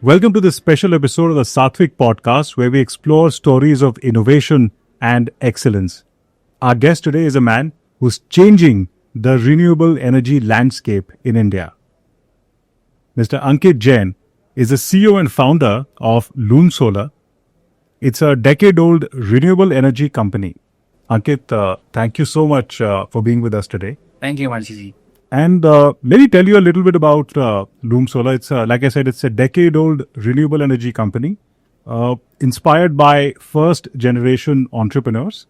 Welcome to this special episode of the Satvik podcast where we explore stories of innovation and excellence. Our guest today is a man who's changing the renewable energy landscape in India. Mr. Ankit Jain is the CEO and founder of Loom Solar. It's a decade-old renewable energy company. Ankit, thank you so much for being with us today. Thank you, Manshi. And let me tell you a little bit about Loom Solar. It's like I said, it's a decade-old renewable energy company inspired by first-generation entrepreneurs.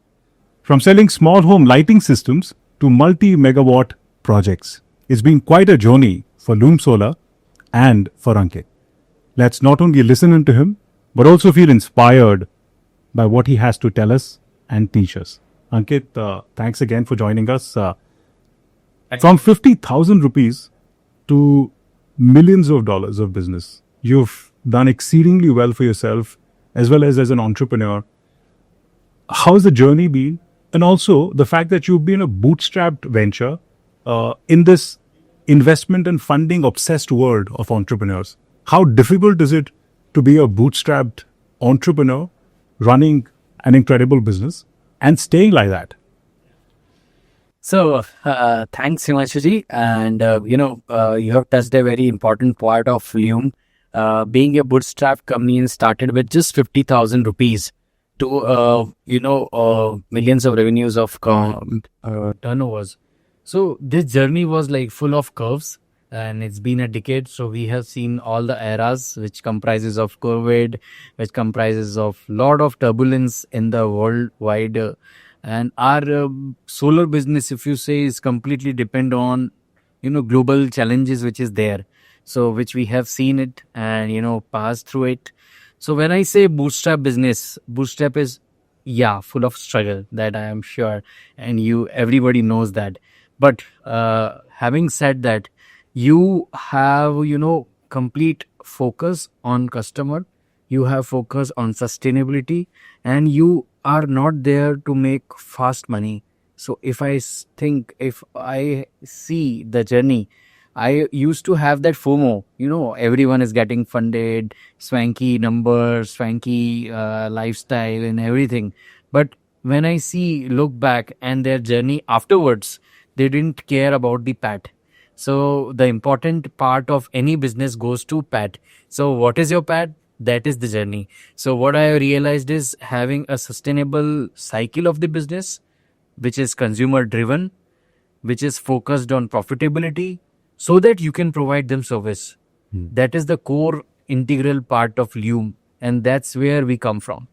From selling small home lighting systems to multi-megawatt projects, it's been quite a journey for Loom Solar and for Ankit. Let's not only listen to him, but also feel inspired by what he has to tell us and teach us. Ankit, thanks again for joining us. From 50,000 rupees to millions of dollars of business, you've done exceedingly well for yourself as well as an entrepreneur. How's the journey been? And also the fact that you've been a bootstrapped venture in this investment and funding obsessed world of entrepreneurs. How difficult is it to be a bootstrapped entrepreneur running an incredible business and staying like that? So, thanks, Himanshu. And, you have touched a very important part of Loom. Being a bootstrap company started with just 50,000 rupees to, millions of revenues of turnovers. So, this journey was like full of curves and it's been a decade. So, we have seen all the eras, which comprises of COVID, which comprises of lot of turbulence in the worldwide. And our solar business, if you say, is completely depend on, global challenges which is there. So, which we have seen it and, passed through it. So, when I say bootstrap business, bootstrap is, full of struggle, that I am sure. And everybody knows that. But having said that, you have, complete focus on customer. You have focus on sustainability and you are not there to make fast money. So if I see the journey, I used to have that FOMO, everyone is getting funded, swanky numbers, swanky lifestyle and everything. But when I look back and their journey afterwards, they didn't care about the PAT. So the important part of any business goes to PAT. So what is your PAT? That is the journey. So what I realized is having a sustainable cycle of the business, which is consumer driven, which is focused on profitability, so that you can provide them service. That is the core integral part of Loom, and that's where we come from.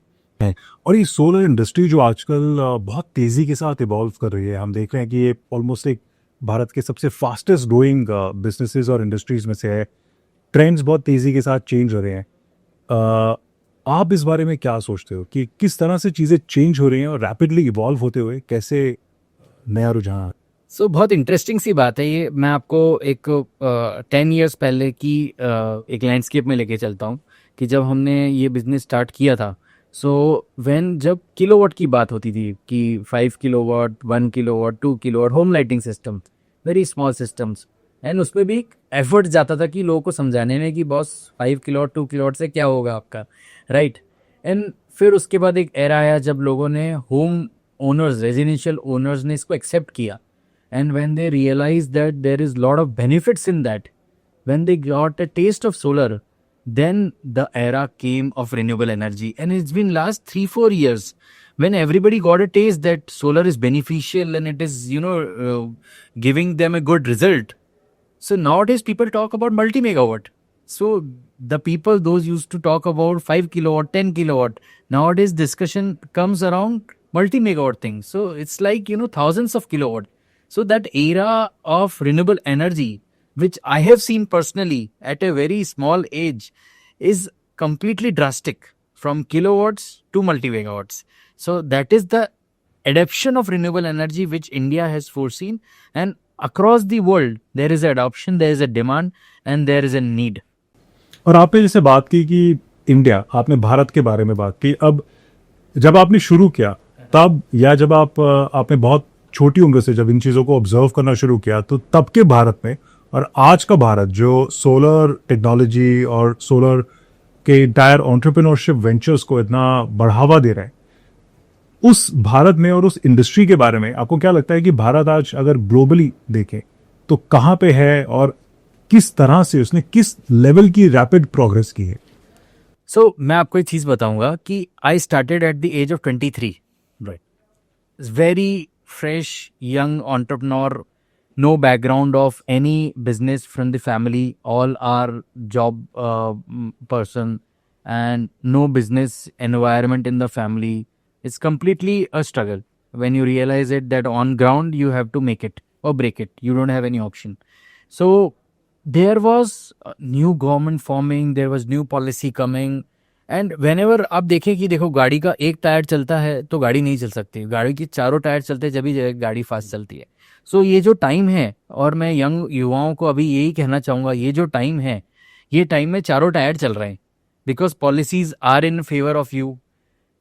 और ये solar industry जो आजकल बहुत तेजी के साथ evolve कर रही है, हम देख रहे हैं कि ये ऑलमोस्ट एक भारत के सबसे फास्टेस्ट ग्रोइंग बिजनेसेस और इंडस्ट्रीज में से है. ट्रेंड्स बहुत तेजी के साथ चेंज हो रहे हैं. आप इस बारे में क्या सोचते हो कि किस तरह से चीजें चेंज हो रही हैं और रैपिडली इवॉल्व होते हुए कैसे नया रुझान? बहुत इंटरेस्टिंग सी बात है ये. मैं आपको एक 10 years पहले की एक लैंडस्केप में लेके चलता हूँ कि जब हमने ये बिजनेस स्टार्ट किया था. जब किलोवाट की बात होती थी कि 5 kilowatt, 1 kilowatt, 2 kilowatt home lighting system, very small systems, and उसमें भी एक एफर्ट जाता था कि लोगों को समझाने में कि बॉस 5 किलोवाट 2 किलोवाट से क्या होगा आपका, राइट. एंड फिर उसके बाद एक एरा आया जब लोगों ने होम ओनर्स, रेजिडेंशियल ओनर्स ने इसको एक्सेप्ट किया. And when they realize that there is lot of benefits in that, when they got a taste of solar, then the era came of renewable energy. And it's been last 3-4 years when everybody got a taste that solar is beneficial and it is, giving them a good result. So nowadays people talk about multi-megawatt. So the people, those used to talk about 5 kilowatt, 10 kilowatt. Nowadays discussion comes around multi-megawatt thing. So it's like, thousands of kilowatt. So that era of renewable energy, which I have seen personally at a very small age, is completely drastic from kilowatts to multi-megawatts. So that is the adoption of renewable energy which India has foreseen, and across the world there is adoption, there is a demand and there is a need. और आपने जैसे बात की कि India, आपने भारत के बारे में बात की. अब जब आपने शुरू किया तब, या जब आपने बहुत छोटी उम्र से जब इन चीज़ों को ऑब्जर्व करना शुरू किया, तो तब के भारत में और आज का भारत जो सोलर टेक्नोलॉजी और सोलर के इंटायर एंटरप्रेन्योरशिप वेंचर्स को इतना बढ़ावा दे रहा है, उस भारत में और उस इंडस्ट्री के बारे में आपको क्या लगता है कि भारत आज अगर ग्लोबली देखे तो कहाँ पे है और किस तरह से उसने किस लेवल की रैपिड प्रोग्रेस की है? सो मैं आपको एक चीज़ बताऊंगा कि I started at the age of 23, right, very fresh young entrepreneur, no background of any business from the family, all are job person, and no business environment in the family. It's completely a struggle when you realize it, that on ground you have to make it or break it, you don't have any option. So there was new government forming, there was new policy coming, and when ever आप देखें कि देखो गाड़ी का एक tyre चलता है तो गाड़ी नहीं चल सकती, गाड़ी की चारों टायर चलते हैं जब भी गाड़ी फास्ट चलती है. सो ये जो टाइम है, और मैं यंग युवाओं को अभी यही कहना चाहूँगा, ये जो टाइम है, ये टाइम में चारों टायर चल रहे हैं, because policies are in favour of you,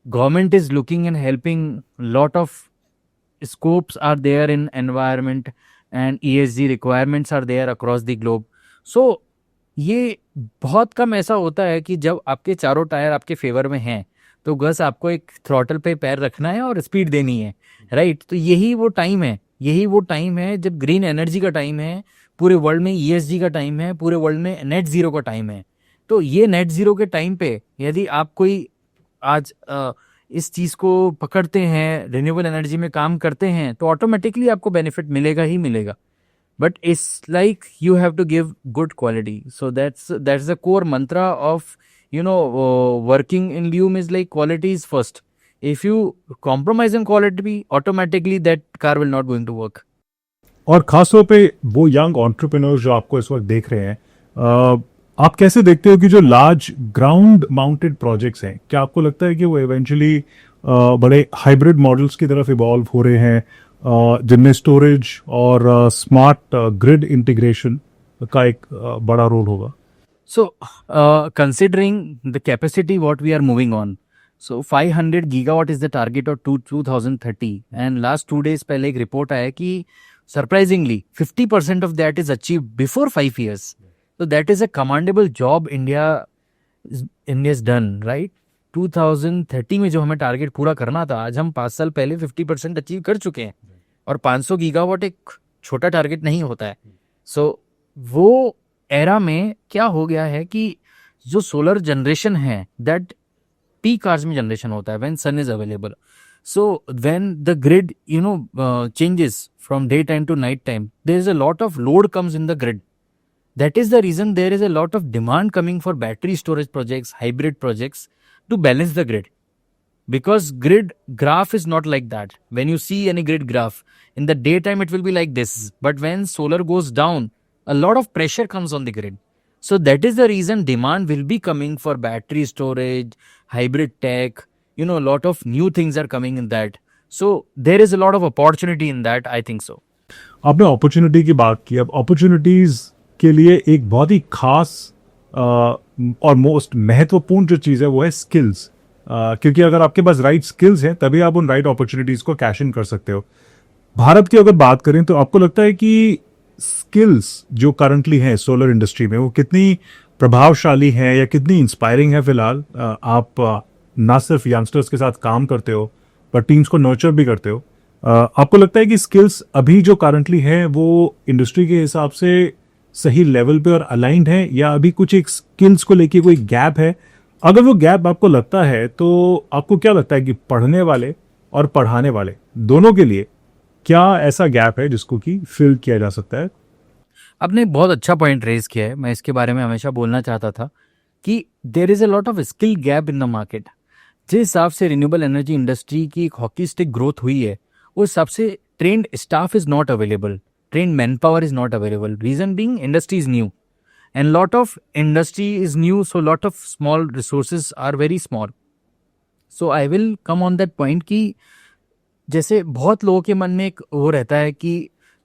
government is looking and helping, lot of scopes are there in environment and ESG requirements are there across the globe. So ये बहुत कम ऐसा होता है कि जब आपके चारों टायर आपके फेवर में हैं तो बस आपको एक थ्रॉटल पे पैर रखना है और स्पीड देनी है, राइट. तो यही वो टाइम है, यही वो टाइम है जब ग्रीन एनर्जी का टाइम है, पूरे वर्ल्ड में ESG का टाइम है, पूरे वर्ल्ड में नेट जीरो का टाइम है. तो ये नेट जीरो के टाइम पे यदि आप कोई आज इस चीज़ को पकड़ते हैं, रिन्यूएबल एनर्जी में काम करते हैं, तो ऑटोमेटिकली आपको बेनिफिट मिलेगा ही मिलेगा. But it's like you have to give good quality. So that's the core mantra of working in Lume, is like quality is first. If you compromise on quality, automatically that car will not going to work. और खासतौर पे वो young entrepreneurs जो आपको इस वक्त देख रहे हैं, आप कैसे देखते हो कि जो लार्ज ग्राउंड माउंटेड प्रोजेक्ट्स हैं, क्या आपको लगता है कि वो इवेंचुअली बड़े हाइब्रिड मॉडल्स की तरफ इवॉल्व हो रहे हैं, जिनमें स्टोरेज और स्मार्ट ग्रिड इंटीग्रेशन का एक बड़ा रोल होगा? So considering the capacity what we are moving on, so 500 gigawatt is the target of 2030, and last 2 days पहले एक रिपोर्ट आया कि surprisingly 50% of that is achieved before 5 years. So that is a commendable job India's done, right? 2030 में जो हमें target पूरा करना था, आज हम 5 साल पहले 50% अचीव कर चुके हैं, और 500 गीगावाट एक छोटा टारगेट नहीं होता है. सो वो एरा में क्या हो गया है कि जो सोलर जनरेशन है, दैट पीक आवर्स में जनरेशन होता है, when sun is available. So when the grid changes from day time to night time, there is a lot of load comes in the grid. That is the reason there is a lot of demand coming for battery storage projects, hybrid projects, to balance the grid. Because grid graph is not like that. When you see any grid graph, in the daytime it will be like this. But when solar goes down, a lot of pressure comes on the grid. So that is the reason demand will be coming for battery storage, hybrid tech, a lot of new things are coming in that. So there is a lot of opportunity in that, I think so. आपने opportunity की बात की. अब opportunities के लिए एक बहुत ही खास और मोस्ट महत्वपूर्ण जो चीज़ है वो है स्किल्स, क्योंकि अगर आपके पास राइट स्किल्स हैं तभी आप उन राइट अपॉर्चुनिटीज़ को कैश इन कर सकते हो. भारत की अगर बात करें तो आपको लगता है कि स्किल्स जो करंटली हैं सोलर इंडस्ट्री में वो कितनी प्रभावशाली हैं या कितनी इंस्पायरिंग है? फिलहाल आप ना सिर्फ यंगस्टर्स के साथ काम करते हो पर टीम्स को नर्चर भी करते हो. आपको लगता है कि स्किल्स अभी जो करंटली हैं वो इंडस्ट्री के हिसाब से सही लेवल पे और अलाइंड है, या अभी कुछ एक स्किल्स को लेके कोई गैप है? अगर वो गैप आपको लगता है तो आपको क्या लगता है कि पढ़ने वाले और पढ़ाने वाले दोनों के लिए क्या ऐसा गैप है जिसको कि फिल किया जा सकता है? आपने बहुत अच्छा पॉइंट रेज किया है. मैं इसके बारे में हमेशा बोलना चाहता था कि there is a lot of skill gap in the market. जिस हिसाब से रिन्यूएबल एनर्जी इंडस्ट्री की एक हॉकी स्टिक ग्रोथ हुई है, उस हिसाब से trend staff is not available, trained manpower is not available. Reason being, industry is new, and lot of industry is new, so lot of small resources are very small. So I will come on that point कि जैसे बहुत लोगों के मन में एक वो रहता है कि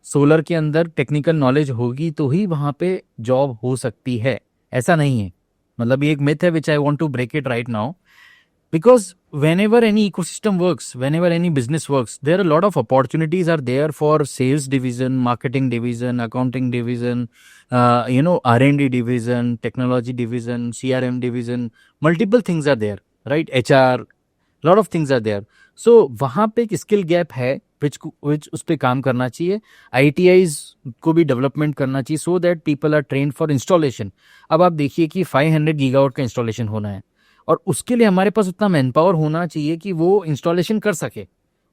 सोलर के अंदर टेक्निकल नॉलेज होगी तो ही वहाँ पे जॉब हो सकती है. ऐसा नहीं है. मतलब ये एक मिथ है which I want to break it right now. because whenever any ecosystem works, whenever any business works, there are a lot of opportunities are there for sales division, marketing division, accounting division, R&D division, technology division, CRM division. Multiple things are there, right? HR, lot of things are there. So वहाँ पे एक skill gap है which उस पे काम करना चाहिए. ITIs को भी डेवलपमेंट करना चाहिए so that people are trained for installation. अब आप देखिए कि 500 गीगावाट का इंस्टॉलेशन होना है और उसके लिए हमारे पास उतना मैन पावर होना चाहिए कि वो इंस्टॉलेशन कर सके,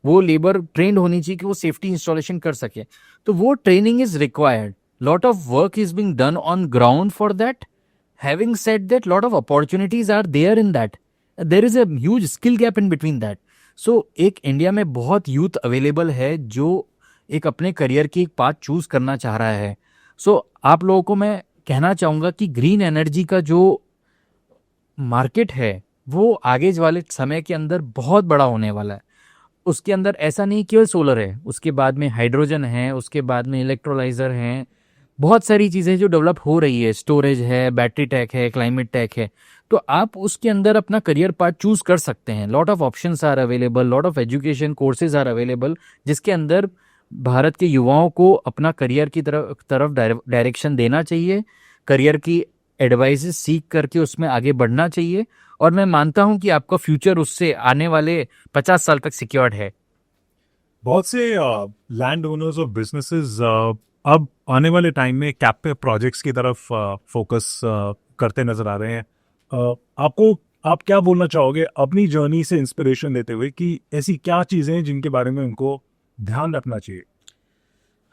वो लेबर ट्रेंड होनी चाहिए कि वो सेफ्टी इंस्टॉलेशन कर सके. तो वो training is required. Lot of work is being done on ground for that. Having said that, lot of opportunities are there in that. There is a huge skill gap in between that. So एक India में बहुत youth available है जो एक अपने career की एक path choose करना चाह रहा है. सो आप लोगों को मैं कहना चाहूंगा कि ग्रीन एनर्जी का जो मार्केट है वो आगे वाले समय के अंदर बहुत बड़ा होने वाला है. उसके अंदर ऐसा नहीं केवल सोलर है, उसके बाद में हाइड्रोजन है, उसके बाद में इलेक्ट्रोलाइजर हैं, बहुत सारी चीज़ें जो डेवलप हो रही है, स्टोरेज है, बैटरी टेक है, क्लाइमेट टेक है. तो आप उसके अंदर अपना करियर पाथ चूज कर सकते हैं. Lot of options are available, lot of education courses are available, जिसके अंदर भारत के युवाओं को अपना करियर की तरफ डायरेक्शन देना चाहिए, करियर की एडवाइसेस सीख करके उसमें आगे बढ़ना चाहिए. और मैं मानता हूं कि आपका फ्यूचर उससे आने वाले 50 साल तक सिक्योर्ड है. बहुत से लैंड ओनर्स और बिजनेसेस अब आने वाले टाइम में कैप प्रोजेक्ट्स की तरफ फोकस करते नजर आ रहे हैं. आप क्या बोलना चाहोगे अपनी जर्नी से इंस्पिरेशन लेते हुए कि ऐसी क्या चीजें हैं जिनके बारे में उनको ध्यान रखना चाहिए?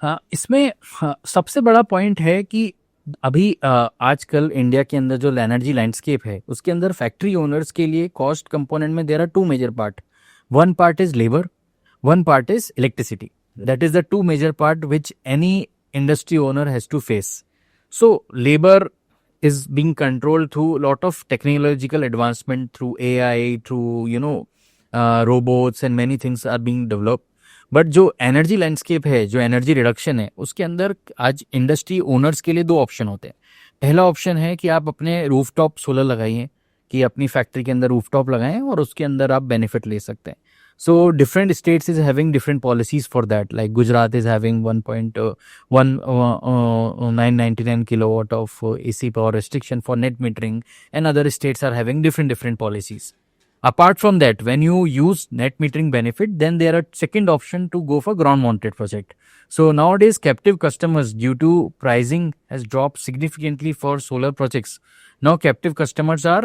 हाँ, इसमें सबसे बड़ा पॉइंट है कि अभी आजकल इंडिया के अंदर जो एनर्जी लैंडस्केप है उसके अंदर फैक्ट्री ओनर्स के लिए कॉस्ट कंपोनेंट में there are two major part. One part is labour, one part is electricity. That is the two major part which any industry owner has to face. So labour is being controlled through a lot of technological advancement, through AI, through robots and many things are being developed. But जो energy landscape है, जो energy reduction है, उसके अंदर आज industry owners के लिए दो ऑप्शन होते हैं. पहला ऑप्शन है कि आप अपने रूफटॉप सोलर लगाइए, कि अपनी फैक्ट्री के अंदर रूफटॉप लगाएं और उसके अंदर आप बेनिफिट ले सकते हैं. So different states is having different policies for that. Like Gujarat is having 1.999 kilowatt of AC power restriction for net metering, and other states are having different policies. Apart from that, when you use net metering benefit, then there are second option to go for ground mounted project. So nowadays captive customers, due to pricing has dropped significantly for solar projects, now captive customers are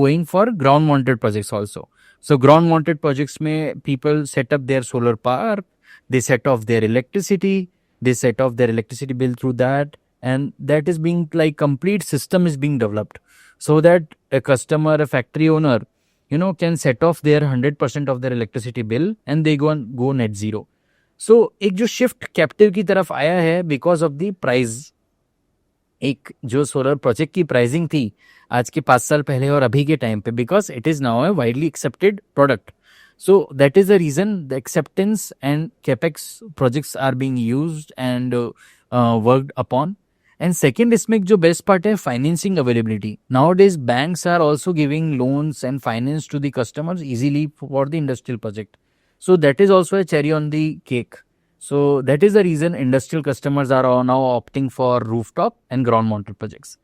going for ground mounted projects also. So ground mounted projects में people set up their solar park, they set off their electricity, they set off their electricity bill through that, and that is being like complete system is being developed so that a customer, a factory owner, can set off their 100% of their electricity bill and they go net zero. So एक जो shift captive की तरफ आया है because of the price. एक जो solar project की pricing थी आज के 5 साल पहले और अभी के टाइम पे, because it is now a widely accepted product. So that is the reason the acceptance and capex projects are being used and worked upon. And second, इसमें जो बेस्ट पार्ट है financing availability. Nowadays banks are also giving loans and finance to the customers easily for the industrial project. So that is also a cherry on the cake. So that is the reason industrial customers are now opting for rooftop and ground mounted projects.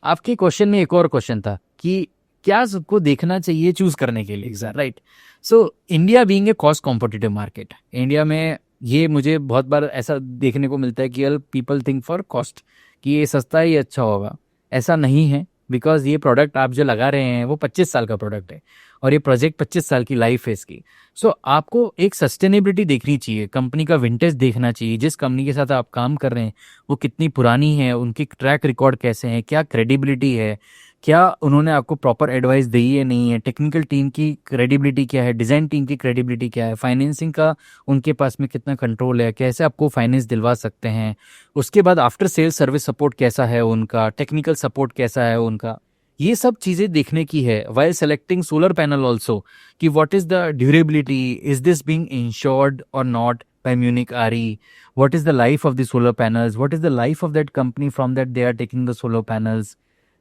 आपके question में एक और question था कि क्या सबको देखना चाहिए चूज करने के लिए, right? So India being a cost competitive market, India में ये मुझे बहुत बार ऐसा देखने को मिलता है कि पीपल थिंक फॉर कॉस्ट, कि ये सस्ता ही अच्छा होगा. ऐसा नहीं है, बिकॉज ये प्रोडक्ट आप जो लगा रहे हैं वो 25 साल का प्रोडक्ट है और ये प्रोजेक्ट 25 साल की लाइफ है इसकी. सो आपको एक सस्टेनेबिलिटी देखनी चाहिए, कंपनी का विंटेज देखना चाहिए, जिस कंपनी के साथ आप काम कर रहे हैं वो कितनी पुरानी है, उनकी ट्रैक रिकॉर्ड कैसे हैं, क्या क्रेडिबिलिटी है, क्या उन्होंने आपको प्रॉपर एडवाइस दी है नहीं है, टेक्निकल टीम की क्रेडिबिलिटी क्या है, डिज़ाइन टीम की क्रेडिबिलिटी क्या है, फाइनेंसिंग का उनके पास में कितना कंट्रोल है, कैसे आपको फाइनेंस दिलवा सकते हैं, उसके बाद आफ्टर सेल्स सर्विस सपोर्ट कैसा है उनका, टेक्निकल सपोर्ट कैसा है उनका. ये सब चीज़ें देखने की है while selecting solar panel also, कि what is the durability, is this being insured और not by Munich RE, what is the life of the solar panels, what is the life of that company from that they are taking the solar panels,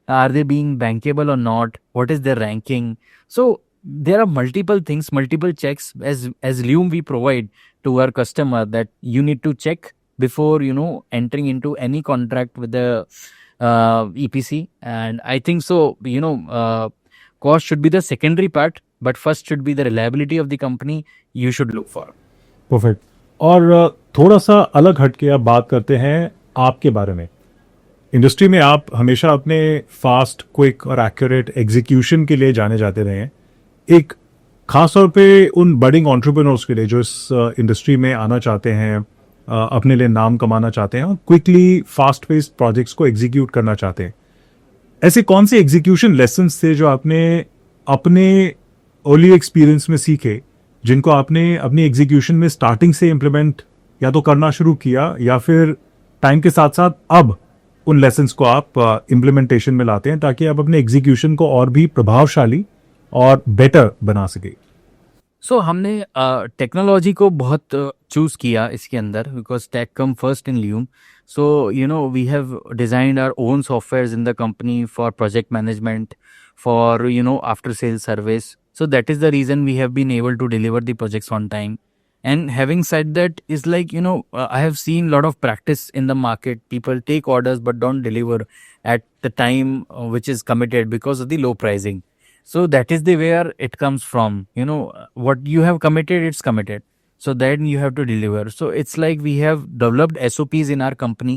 are they being bankable or not, what is their ranking. So there are multiple things, multiple checks as Lume we provide to our customer that you need to check before entering into any contract with the EPC. And I think so. Cost should be the secondary part, but first should be the reliability of the company you should look for. Perfect. और थोड़ा सा अलग हटके अब बात करते हैं आपके बारे में। इंडस्ट्री में आप हमेशा अपने फास्ट, क्विक और एक्यूरेट एग्जीक्यूशन के लिए जाने जाते रहे हैं। एक खास तौर पे उन बडिंग एंटरप्रेन्योर्स के लिए जो इस इंडस्ट्री में आना चाहते हैं, अपने लिए नाम कमाना चाहते हैं और क्विकली फास्ट पेस्ड प्रोजेक्ट्स को एग्जीक्यूट करना चाहते हैं, ऐसे कौन से एग्जीक्यूशन लेसन्स थे जो आपने अपने अर्ली एक्सपीरियंस में सीखे, जिनको आपने अपनी एग्जीक्यूशन में स्टार्टिंग से इम्प्लीमेंट या तो करना शुरू किया या फिर टाइम के साथ साथ अब उन लेसन्स को आप इम्प्लीमेंटेशन में लाते हैं ताकि आप अपने एग्जीक्यूशन को और भी प्रभावशाली और बेटर बना सके? सो हमने टेक्नोलॉजी को बहुत चूज किया इसके अंदर, because take come first in loom. So we have designed our own software in the company for project management, for after sale service. So that is the reason we have been able to deliver the projects on time. And having said that, is like I have seen a lot of practice in the market. People take orders but don't deliver at the time which is committed because of the low pricing. So that is the where it comes from. What you have committed, it's committed. So then you have to deliver. So it's like we have developed SOPs in our company.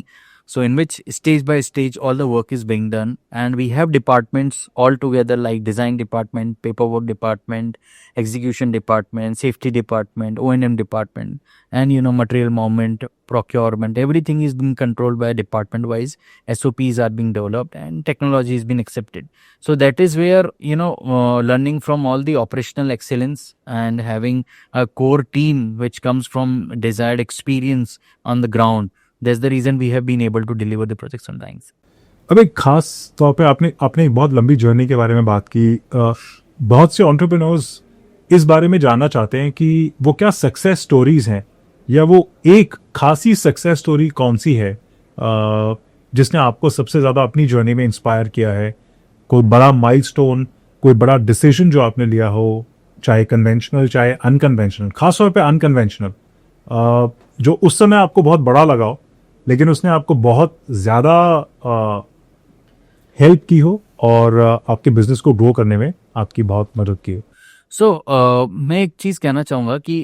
So in which stage by stage all the work is being done, and we have departments all together like design department, paperwork department, execution department, safety department, O&M department, and material movement, procurement. Everything is being controlled by department wise. SOPs are being developed and technology is being accepted. So that is where learning from all the operational excellence and having a core team which comes from desired experience on the ground. That's the reason we have been able to deliver the projects on time. अब एक खास तौर पे आपने एक बहुत लंबी journey के बारे में बात की। बहुत से एंटरप्रेन्योर्स इस बारे में जानना चाहते हैं कि वो क्या सक्सेस स्टोरीज हैं, या वो एक खासी सक्सेस स्टोरी कौन सी है जिसने आपको सबसे ज़्यादा अपनी जर्नी में इंस्पायर किया है। कोई बड़ा माइलस्टोन, कोई बड़ा डिसीजन जो आपने लिया हो, चाहे कन्वेंशनल चाहे अनकन्वेंशनल, खास तौर पे अनकन्वेंशनल, जो उस समय आपको बहुत बड़ा लगा हो लेकिन उसने आपको बहुत ज़्यादा हेल्प की हो और आपके बिजनेस को ग्रो करने में आपकी बहुत मदद की हो। सो मैं एक चीज़ कहना चाहूँगा कि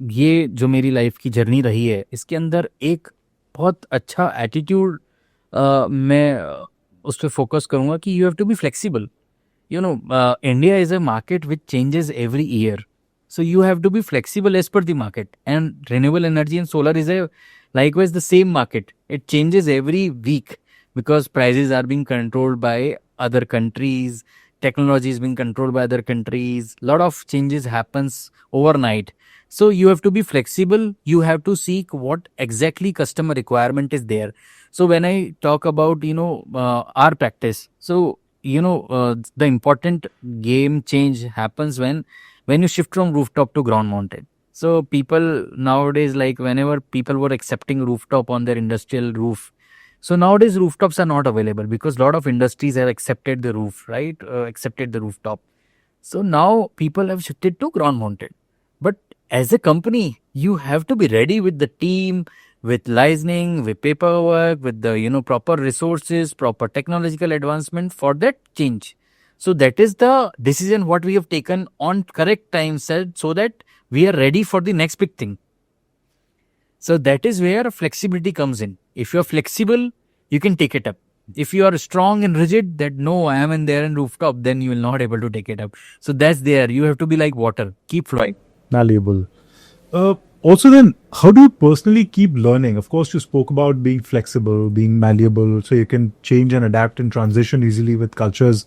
ये जो मेरी लाइफ की जर्नी रही है, इसके अंदर एक बहुत अच्छा एटीट्यूड मैं उस पर फोकस करूँगा कि you have to be flexible. India is a market which changes every year. So you have to be flexible as per the market. And renewable energy and solar is likewise the same market. It changes every week because prices are being controlled by other countries. Technology is being controlled by other countries. A lot of changes happens overnight. So you have to be flexible. You have to seek what exactly customer requirement is there. So when I talk about, our practice, so, the important game change happens when you shift from rooftop to ground mounted. So people nowadays, like whenever people were accepting rooftop on their industrial roof, so nowadays rooftops are not available because a lot of industries have accepted the roof, right? Accepted the rooftop. So now people have shifted to ground mounted. But as a company, you have to be ready with the team, with licensing, with paperwork, with the proper resources, proper technological advancement for that change. So that is the decision what we have taken on correct time set, so that we are ready for the next big thing. So that is where flexibility comes in. If you are flexible, you can take it up. If you are strong and rigid, that no, I am in there in rooftop, then you will not able to take it up. So that's there. You have to be like water, keep flowing. Malleable. Also then, how do you personally keep learning? Of course, you spoke about being flexible, being malleable, so you can change and adapt and transition easily with cultures.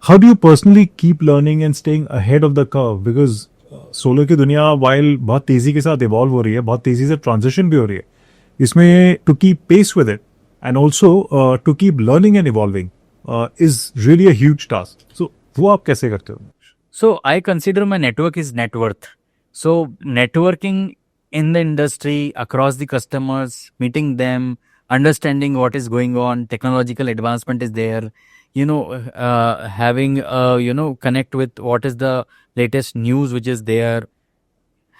How do you personally keep learning and staying ahead of the curve? Because solar की दुनिया while बहुत तेजी के साथ evolve हो रही है, बहुत तेजी से ट्रांजिशन भी हो रही है, इसमें to keep pace with it and also to keep learning and evolving is really a huge task. So वो आप कैसे करते हो? So I consider my network is net worth. So networking in the industry, across the customers, meeting them, understanding what is going on, technological advancement is there, having connect with what is the latest news which is there,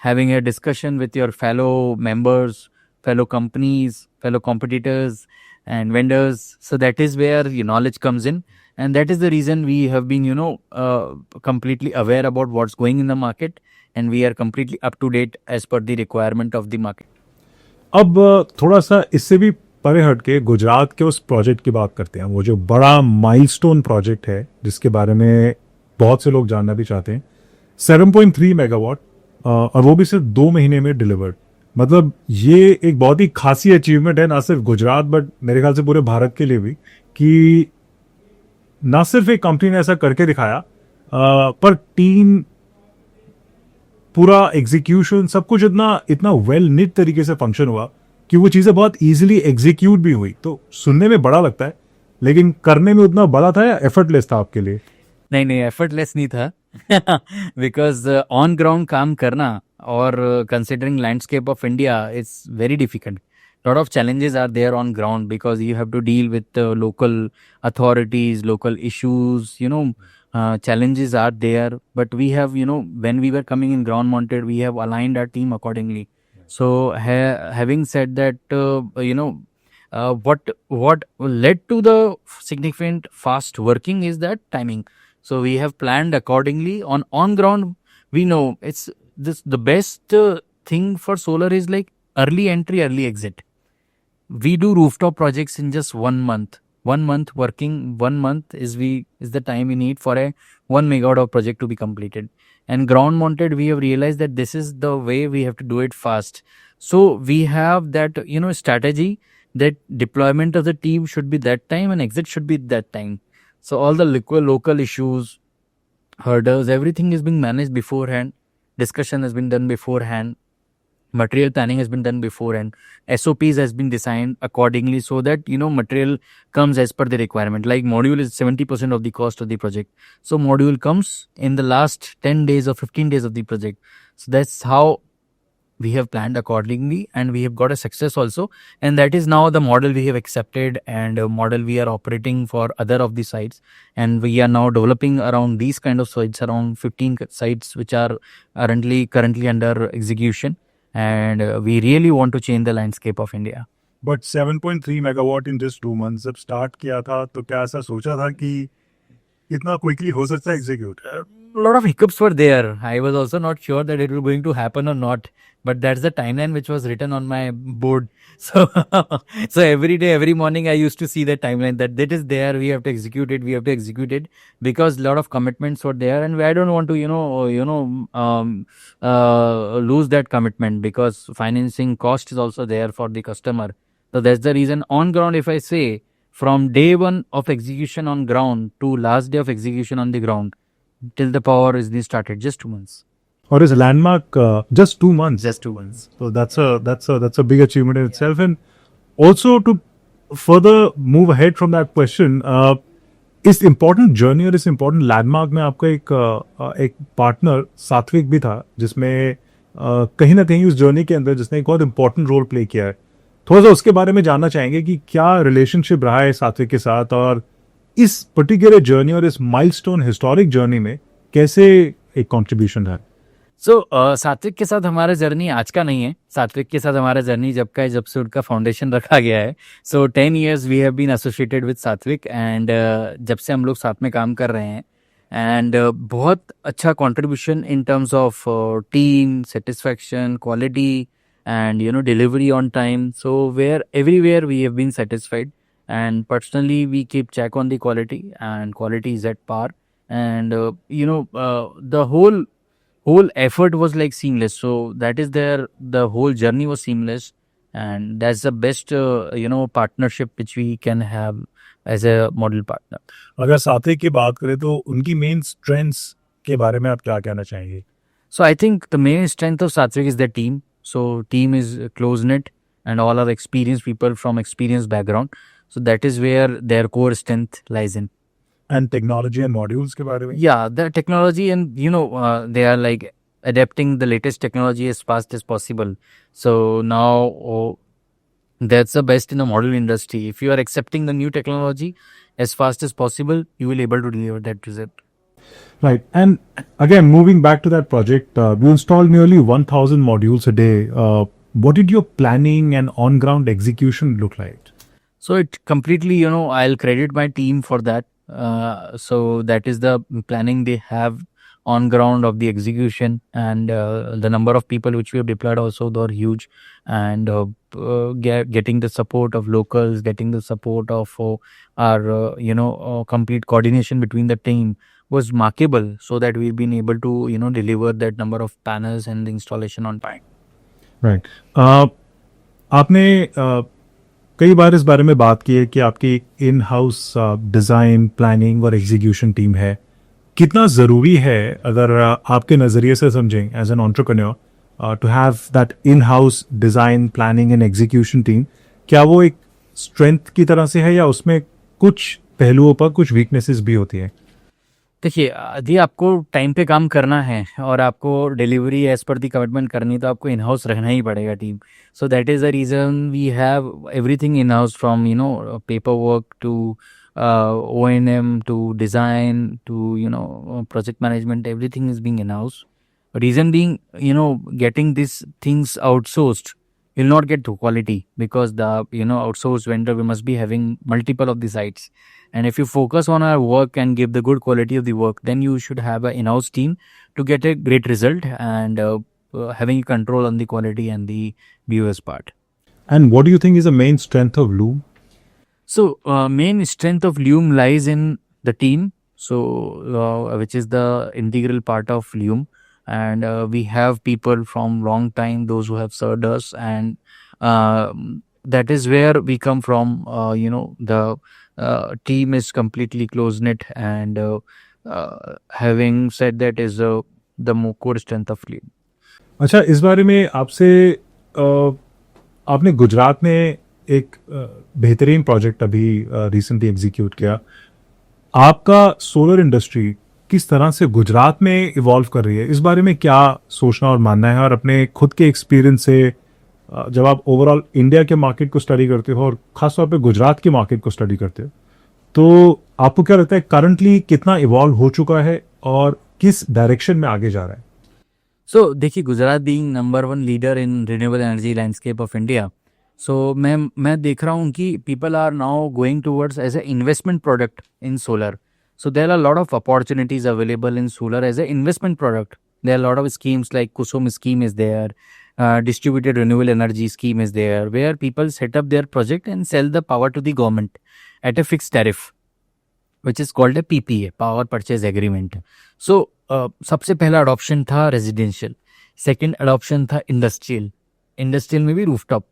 having a discussion with your fellow members, fellow companies, fellow competitors, and vendors. So that is where your knowledge comes in, and that is the reason we have been, completely aware about what's going in the market, and we are completely up to date as per the requirement of the market. अब थोड़ा सा इससे भी परे हट के गुजरात के उस प्रोजेक्ट की बात करते हैं, वो जो बड़ा माइलस्टोन प्रोजेक्ट है जिसके बारे में बहुत से लोग जानना भी चाहते हैं, 7.3 मेगावाट, और वो भी सिर्फ 2 महीने में डिलीवर्ड। मतलब ये एक बहुत ही खासी अचीवमेंट है, ना सिर्फ गुजरात बट मेरे ख्याल से पूरे भारत के लिए भी, कि ना सिर्फ एक कंपनी ने ऐसा करके दिखाया, पर टीम, पूरा एग्जीक्यूशन, सब कुछ इतना वेल निट तरीके से फंक्शन हुआ कि वो चीजें बहुत इजीली एग्जीक्यूट भी हुई। तो सुनने में बड़ा लगता है, लेकिन करने में उतना बड़ा था या एफर्टलेस था आपके लिए? नहीं, एफर्टलेस नहीं था बिकॉज ऑन ग्राउंड काम करना और considering landscape of India is very difficult. Lot of challenges are there on ground because you have to deal with local authorities, local issues, challenges are there. But we have, when we were coming in ground mounted, we have aligned our team accordingly. So having said that, what led to the significant fast working is that timing. So we have planned accordingly on ground. We know it's the best thing for solar is like early entry, early exit. We do rooftop projects in just 1 month. 1 month working, 1 month is the time we need for a 1 megawatt of project to be completed. And ground mounted, we have realized that this is the way we have to do it fast. So we have that strategy that deployment of the team should be that time and exit should be that time. So all the local issues, hurdles, everything is being managed beforehand. Discussion has been done beforehand. Material planning has been done beforehand. SOPs has been designed accordingly so that material comes as per the requirement. Like module is 70% of the cost of the project. So module comes in the last 10 days or 15 days of the project. So that's how we have planned accordingly, and we have got a success also. And that is now the model we have accepted, and a model we are operating for other of the sites. And we are now developing around these kind of sites, around 15 sites which are currently under execution. And we really want to change the landscape of India. But 7.3 megawatt in just 2 months जब start किया था तो क्या ऐसा सोचा था कि इतना क्विकली हो सकता है execute? A lot of hiccups were there. I was also not sure that it was going to happen or not, but that's the timeline which was written on my board. So so every day, every morning I used to see that timeline, that is there, we have to execute it because a lot of commitments were there, and I don't want to lose that commitment because financing cost is also there for the customer. So that's the reason on ground, if I say from day one of execution on ground to last day of execution on the ground, till the power is being started, just 2 months. और इस landmark just 2 months. Just 2 months. So that's a big achievement in itself. And also to further move ahead from that question, इस important journey और इस important landmark में आपका एक partner सात्विक भी था, जिसमें कहीं ना कहीं उस जर्नी के अंदर जिसने एक बहुत इंपॉर्टेंट रोल प्ले किया है। थोड़ा सा उसके बारे में जानना चाहेंगे कि क्या रिलेशनशिप रहा है सात्विक के साथ, और इस पर्टिकुलर जर्नी और इस माइलस्टोन हिस्टोरिक जर्नी में कैसे एक कंट्रीब्यूशन है? सो सात्विक के साथ हमारा जर्नी आज का नहीं है. सात्विक के साथ हमारा जर्नी जब का है, जब से उनका फाउंडेशन रखा गया है. So 10 years we have been associated with Satvik, and जब से हम लोग साथ में काम कर रहे हैं, एंड बहुत अच्छा contribution in terms of team satisfaction, quality, and delivery on time. So everywhere we have been satisfied, and personally we keep check on the quality, and quality is at par, and the whole effort was like seamless. So that is the whole journey was seamless, and that's the best partnership which we can have as a model partner. अगर सात्विक की बात करें तो उनकी main strengths के बारे में आप क्या कहना चाहेंगे? So I think the main strength of Satvik is their team. So team is close knit, and all are experienced people from experienced background. So that is where their core strength lies in. And technology and modules के बारे में? Yeah, the technology, and they are like adapting the latest technology as fast as possible. So now That's the best in the model industry. If you are accepting the new technology as fast as possible, you will able to deliver that result. Right. And again, moving back to that project, you installed nearly 1,000 modules a day. What did your planning and on ground execution look like? So it completely, I'll credit my team for that. So that is the planning they have on ground of the execution, and the number of people which we have deployed also they are huge, and getting the support of locals, getting the support of our complete coordination between the team was remarkable, so that we've been able to deliver that number of panels and the installation on time. Right आपने कई बार इस बारे में बात की है कि आपकी इन हाउस डिज़ाइन प्लानिंग और एग्जीक्यूशन टीम है कितना ज़रूरी है अगर आपके नज़रिए से समझें as an entrepreneur to have that in house design planning and execution team क्या वो एक स्ट्रेंथ की तरह से है या उसमें कुछ पहलुओं पर कुछ वीकनेसेस भी होती है देखिए, यदि आपको टाइम पे काम करना है और आपको डिलीवरी एज पर दी कमिटमेंट करनी है, तो आपको इन हाउस रहना ही पड़ेगा team. So that is the reason we have everything in house, from paper work to O&M to design to project management. Everything is being in house. Reason being, getting these things outsourced, you'll not get to quality, because the outsourced vendor, we must be having multiple of the sites. And if you focus on our work and give the good quality of the work, then you should have an in-house team to get a great result, and having control on the quality and the BOS part. And what do you think is the main strength of Loom? So main strength of Lume lies in the team, so which is the integral part of Lume, and we have people from long time, those who have served us, and that is where we come from. The team is completely close knit, and having said that, is the core strength of Lume. अच्छा इस बारे में आपसे आपने गुजरात में एक बेहतरीन project अभी रिसेंटली एग्जीक्यूट किया आपका सोलर इंडस्ट्री किस तरह से गुजरात में इवॉल्व कर रही है इस बारे में क्या सोचना और मानना है और अपने खुद के एक्सपीरियंस से जब आप ओवरऑल इंडिया के मार्केट को स्टडी करते हो और खासतौर पे गुजरात के मार्केट को स्टडी करते हो तो आपको क्या लगता है करंटली कितना इवॉल्व हो चुका है और किस डायरेक्शन में आगे जा रहा है So देखिए, Gujarat being number 1 leader in renewable energy landscape of India, so मैं देख रहा हूँ कि people are now going towards as a investment product in solar. So there are a lot of opportunities available in solar as an investment product. There are a lot of schemes like Kusum scheme is there, distributed renewable energy scheme is there, where people set up their project and sell the power to the government at a fixed tariff, which is called a PPA, Power Purchase Agreement. So सबसे पहला adoption था residential, second adoption था industrial में भी rooftop,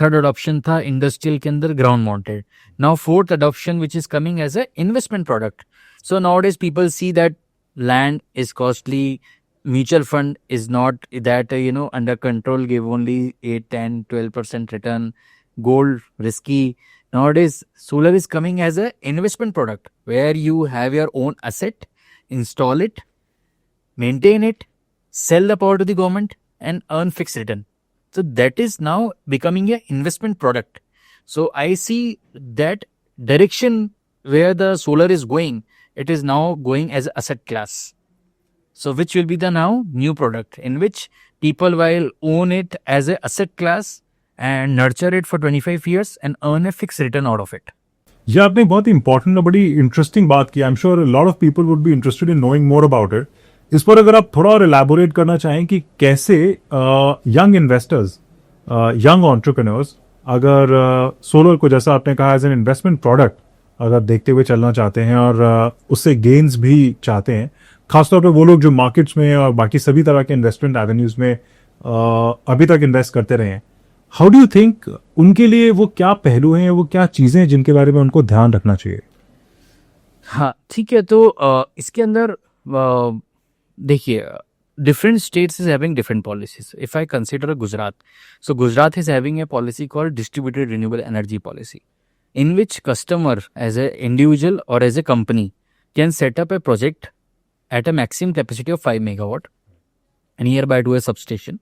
third adoption था industrial के अंदर ground mounted. Now fourth adoption which is coming as a investment product. So nowadays people see that land is costly, mutual fund is not that under control, give only 8, 10, 12% return, gold risky. Nowadays solar is coming as a investment product where you have your own asset, install it, maintain it, sell the power to the government and earn fixed return. So that is now becoming an investment product. So I see that direction where the solar is going. It is now going as asset class. So which will be the now new product in which people will own it as a asset class and nurture it for 25 years and earn a fixed return out of it. ये आपने बहुत important और बड़ी interesting बात की. I am sure lot of people would be interested in knowing more about it. इस पर अगर आप थोड़ा और एलैबोरेट करना चाहें कि कैसे यंग इन्वेस्टर्स, यंग एंटरप्रेन्योर्स अगर सोलर को जैसा आपने कहा एज एन इन्वेस्टमेंट प्रोडक्ट अगर देखते हुए चलना चाहते हैं और उससे गेन्स भी चाहते हैं, खासतौर पे वो लोग जो मार्केट्स में और बाकी सभी तरह के इन्वेस्टमेंट एवेन्यूज में अभी तक इन्वेस्ट करते रहे हैं, हाउ डू यू थिंक उनके लिए वो क्या पहलू हैं, वो क्या चीजें हैं जिनके बारे में उनको ध्यान रखना चाहिए? हाँ ठीक है, तो इसके अंदर देखिए, different states is having different policies. If I consider Gujarat, so Gujarat is having a policy called distributed renewable energy policy, in which customer as an individual or as a company can set up a project at a maximum capacity of 5 megawatt nearby to a substation.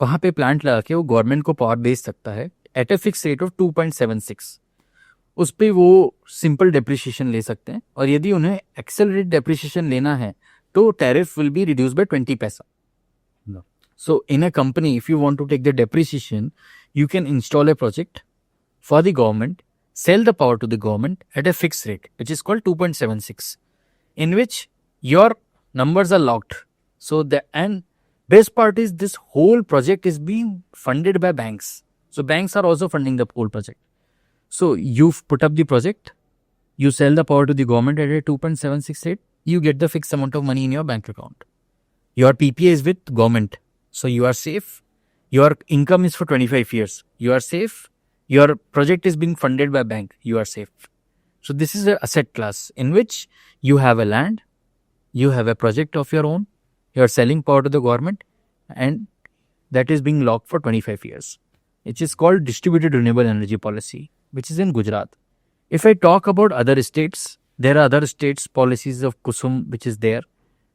वहाँ पे plant लगा के वो government को power बेच सकता है at a fix rate of 2.76, उस पे वो सिंपल डेप्रिसिएशन ले सकते हैं, और यदि उन्हें एक्सेलरेट डेप्रिसिएशन लेना है तो tariff will be reduce by 20 पैसा. No. So in a company, if you want to take the depreciation, you can install a project for the government, sell the power to the government at a fixed rate, which is called 2.76, in which your numbers are locked. So and best part is this whole project is being funded by banks. So banks are also funding the whole project. So you've put up the project, you sell the power to the government at a 2.76 rate, you get the fixed amount of money in your bank account. Your PPA is with government. So you are safe. Your income is for 25 years. You are safe. Your project is being funded by bank. You are safe. So this is an asset class in which you have a land, you have a project of your own, you are selling power to the government, and that is being locked for 25 years. It is called distributed renewable energy policy, which is in Gujarat. If I talk about other states, there are other states policies of Kusum, which is there,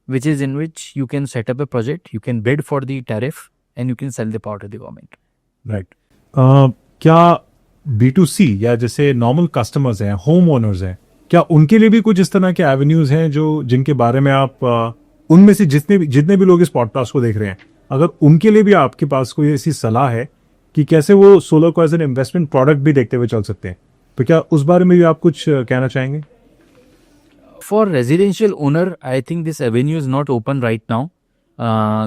which is in which you can set up a project, you can bid for the tariff, and you can sell the power to the government. Right. क्या B2C या जैसे normal customers हैं, home owners हैं, क्या उनके लिए भी कुछ इस तरह के एवेन्यूज हैं जो जिनके बारे में आप उनमें से जितने भी लोग इस पॉडकास्ट को देख रहे हैं, अगर उनके लिए भी आपके पास कोई ऐसी सलाह है कि कैसे वो सोलर को एज एन इन्वेस्टमेंट प्रोडक्ट भी देखते हुए चल सकते हैं, तो क्या उस बारे में भी आप कुछ कहना चाहेंगे? For residential owner, I think this avenue is not open right now.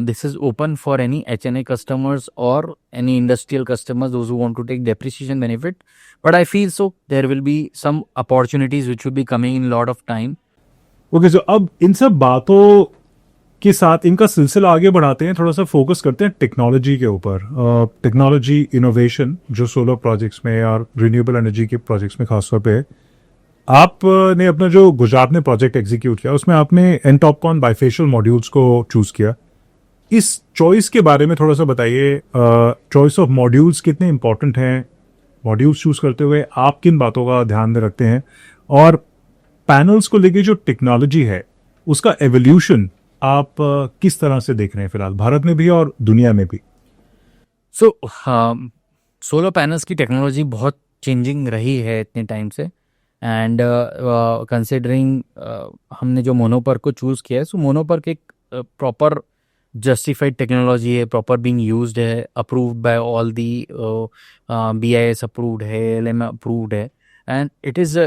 This is open for any HNA customers or any industrial customers, those who want to take depreciation benefit. But I feel so there will be some opportunities which will be coming in a lot of time. Okay, so अब इन सब बातों के साथ इनका सिलसिला आगे बढ़ाते हैं, थोड़ा सा फोकस करते हैं टेक्नोलॉजी के ऊपर. टेक्नोलॉजी इनोवेशन जो सोलर प्रोजेक्ट्स में और रिन्यूएबल एनर्जी के प्रोजेक्ट्स में खासतौर पे आपने अपना जो गुजरात में प्रोजेक्ट एग्जीक्यूट किया उसमें आपने एनटॉपकॉन बाइफेशियल मॉड्यूल्स को चूज किया. इस चॉइस के बारे में थोड़ा सा बताइए. चॉइस ऑफ मॉड्यूल्स कितने इंपॉर्टेंट हैं? मॉड्यूल्स चूज करते हुए आप किन बातों का ध्यान में रखते हैं? और पैनल्स को लेके जो टेक्नोलॉजी है उसका एवोल्यूशन आप किस तरह से देख रहे हैं फिलहाल भारत में भी और दुनिया में भी? So सोलर पैनल्स की टेक्नोलॉजी बहुत चेंजिंग रही है इतने टाइम से. एंड कंसिडरिंग हमने जो मोनोपर्क को चूज़ किया है, सो मोनोपर्क एक प्रॉपर जस्टिफाइड टेक्नोलॉजी है, प्रॉपर बीइंग यूज्ड है, approved by all the BIS approved है, LM अप्रूव्ड है, and it is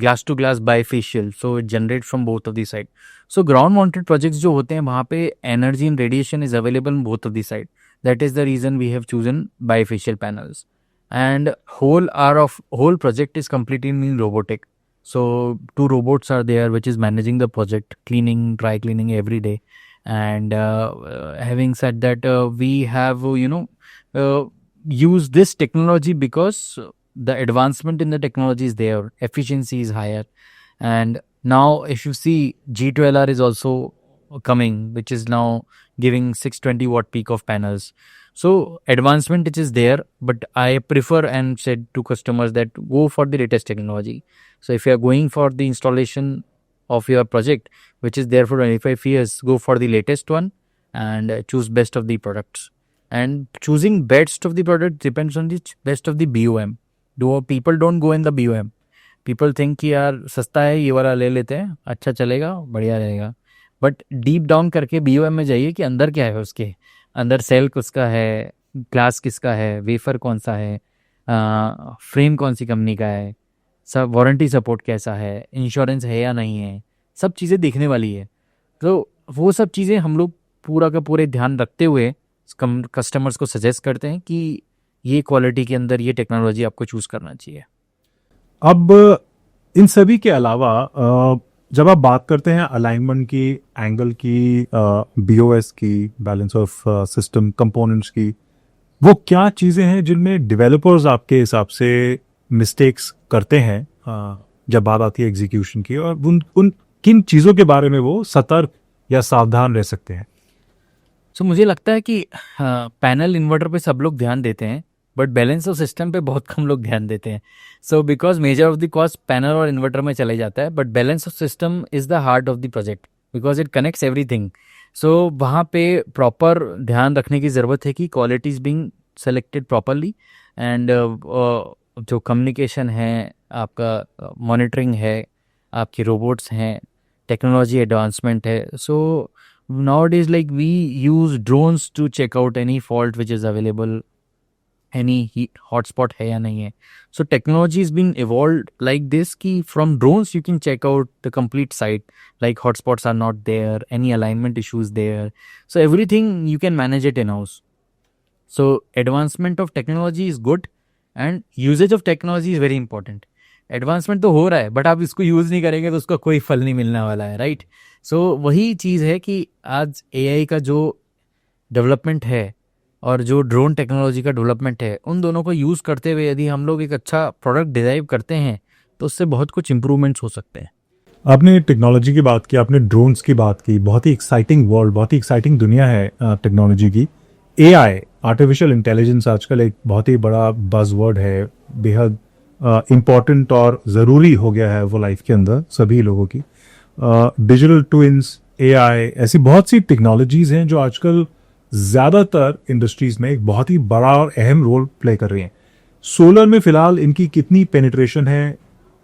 glass to glass bifacial, so it generates from both of the side. So ground mounted projects जो होते हैं वहाँ पे energy and radiation is available on both of the side. That is the reason we have chosen bifacial panels. And whole project is completely in robotic. So 2 robots are there which is managing the project, cleaning, dry cleaning every day. And having said that, we have used this technology because the advancement in the technology is there, efficiency is higher. And now if you see, G2LR is also coming, which is now giving 620 watt peak of panels. So advancement which is there, but I prefer and said to customers that go for the latest technology. So if you are going for the installation of your project which is there for 25 years, go for the latest one and choose best of the products. And choosing best of the product depends on the best of the BOM. People don't go in the BOM. People think कि यार सस्ता है ये वाला ले लेते हैं, अच्छा चलेगा, बढ़िया रहेगा. बट डीप डाउन करके BOM में जाइए कि अंदर क्या है, उसके अंदर सेल किसका है, ग्लास किसका है, वेफर कौन सा है, फ्रेम कौन सी कंपनी का है, सब वारंटी सपोर्ट कैसा है, इंश्योरेंस है या नहीं है, सब चीज़ें देखने वाली है. तो वो सब चीज़ें हम लोग पूरा का पूरे ध्यान रखते हुए कस्टमर्स को सजेस्ट करते हैं कि ये क्वालिटी के अंदर ये टेक्नोलॉजी आपको चूज़ करना चाहिए. अब इन सभी के अलावा जब आप बात करते हैं अलाइनमेंट की, एंगल की, BOS की, बैलेंस ऑफ सिस्टम कंपोनेंट्स की, वो क्या चीज़ें हैं जिनमें डेवलपर्स आपके हिसाब से मिस्टेक्स करते हैं जब बात आती है एग्जीक्यूशन की, और उन किन चीज़ों के बारे में वो सतर्क या सावधान रह सकते हैं? सो मुझे लगता है कि पैनल इन्वर्टर पे सब लोग ध्यान देते हैं, बट बैलेंस ऑफ सिस्टम पे बहुत कम लोग ध्यान देते हैं. So because major of the cost panel और इन्वर्टर में चले जाता है, but balance of system is the heart of the project because it connects everything. So वहाँ पे प्रॉपर ध्यान रखने की ज़रूरत है कि quality is being selected properly, and जो कम्युनिकेशन है, आपका मॉनिटरिंग है, आपके रोबोट्स हैं, टेक्नोलॉजी एडवांसमेंट है. सो nowadays like we use drones to check out any fault which is available, any heat hotspot है या नहीं है. So technology is being evolved like this कि from drones you can check out the complete site, like hotspots are not there, any alignment issues there. So everything you can manage it in-house. So advancement of technology is good and usage of technology is very important. Advancement तो हो रहा है but आप इसको use नहीं करेंगे तो उसका कोई फल नहीं मिलने वाला है, राइट. सो वही चीज़ है कि आज एआई का जो डेवलपमेंट है और जो ड्रोन टेक्नोलॉजी का डेवलपमेंट है, उन दोनों को यूज़ करते हुए यदि हम लोग एक अच्छा प्रोडक्ट डिराइव करते हैं तो उससे बहुत कुछ इंप्रूवमेंट्स हो सकते हैं. आपने टेक्नोलॉजी की बात की, आपने ड्रोन्स की बात की. बहुत ही एक्साइटिंग वर्ल्ड, बहुत ही एक्साइटिंग दुनिया है टेक्नोलॉजी की. एआई, आर्टिफिशियल इंटेलिजेंस आजकल एक बहुत ही बड़ा बज़वर्ड है, बेहद इम्पॉर्टेंट और ज़रूरी हो गया है वो लाइफ के अंदर सभी लोगों की. डिजिटल ट्विंस, एआई, ऐसी बहुत सी टेक्नोलॉजीज़ हैं जो आजकल ज़्यादातर इंडस्ट्रीज़ में एक बहुत ही बड़ा और अहम रोल प्ले कर रही हैं. सोलर में फ़िलहाल इनकी कितनी पेनिट्रेशन है,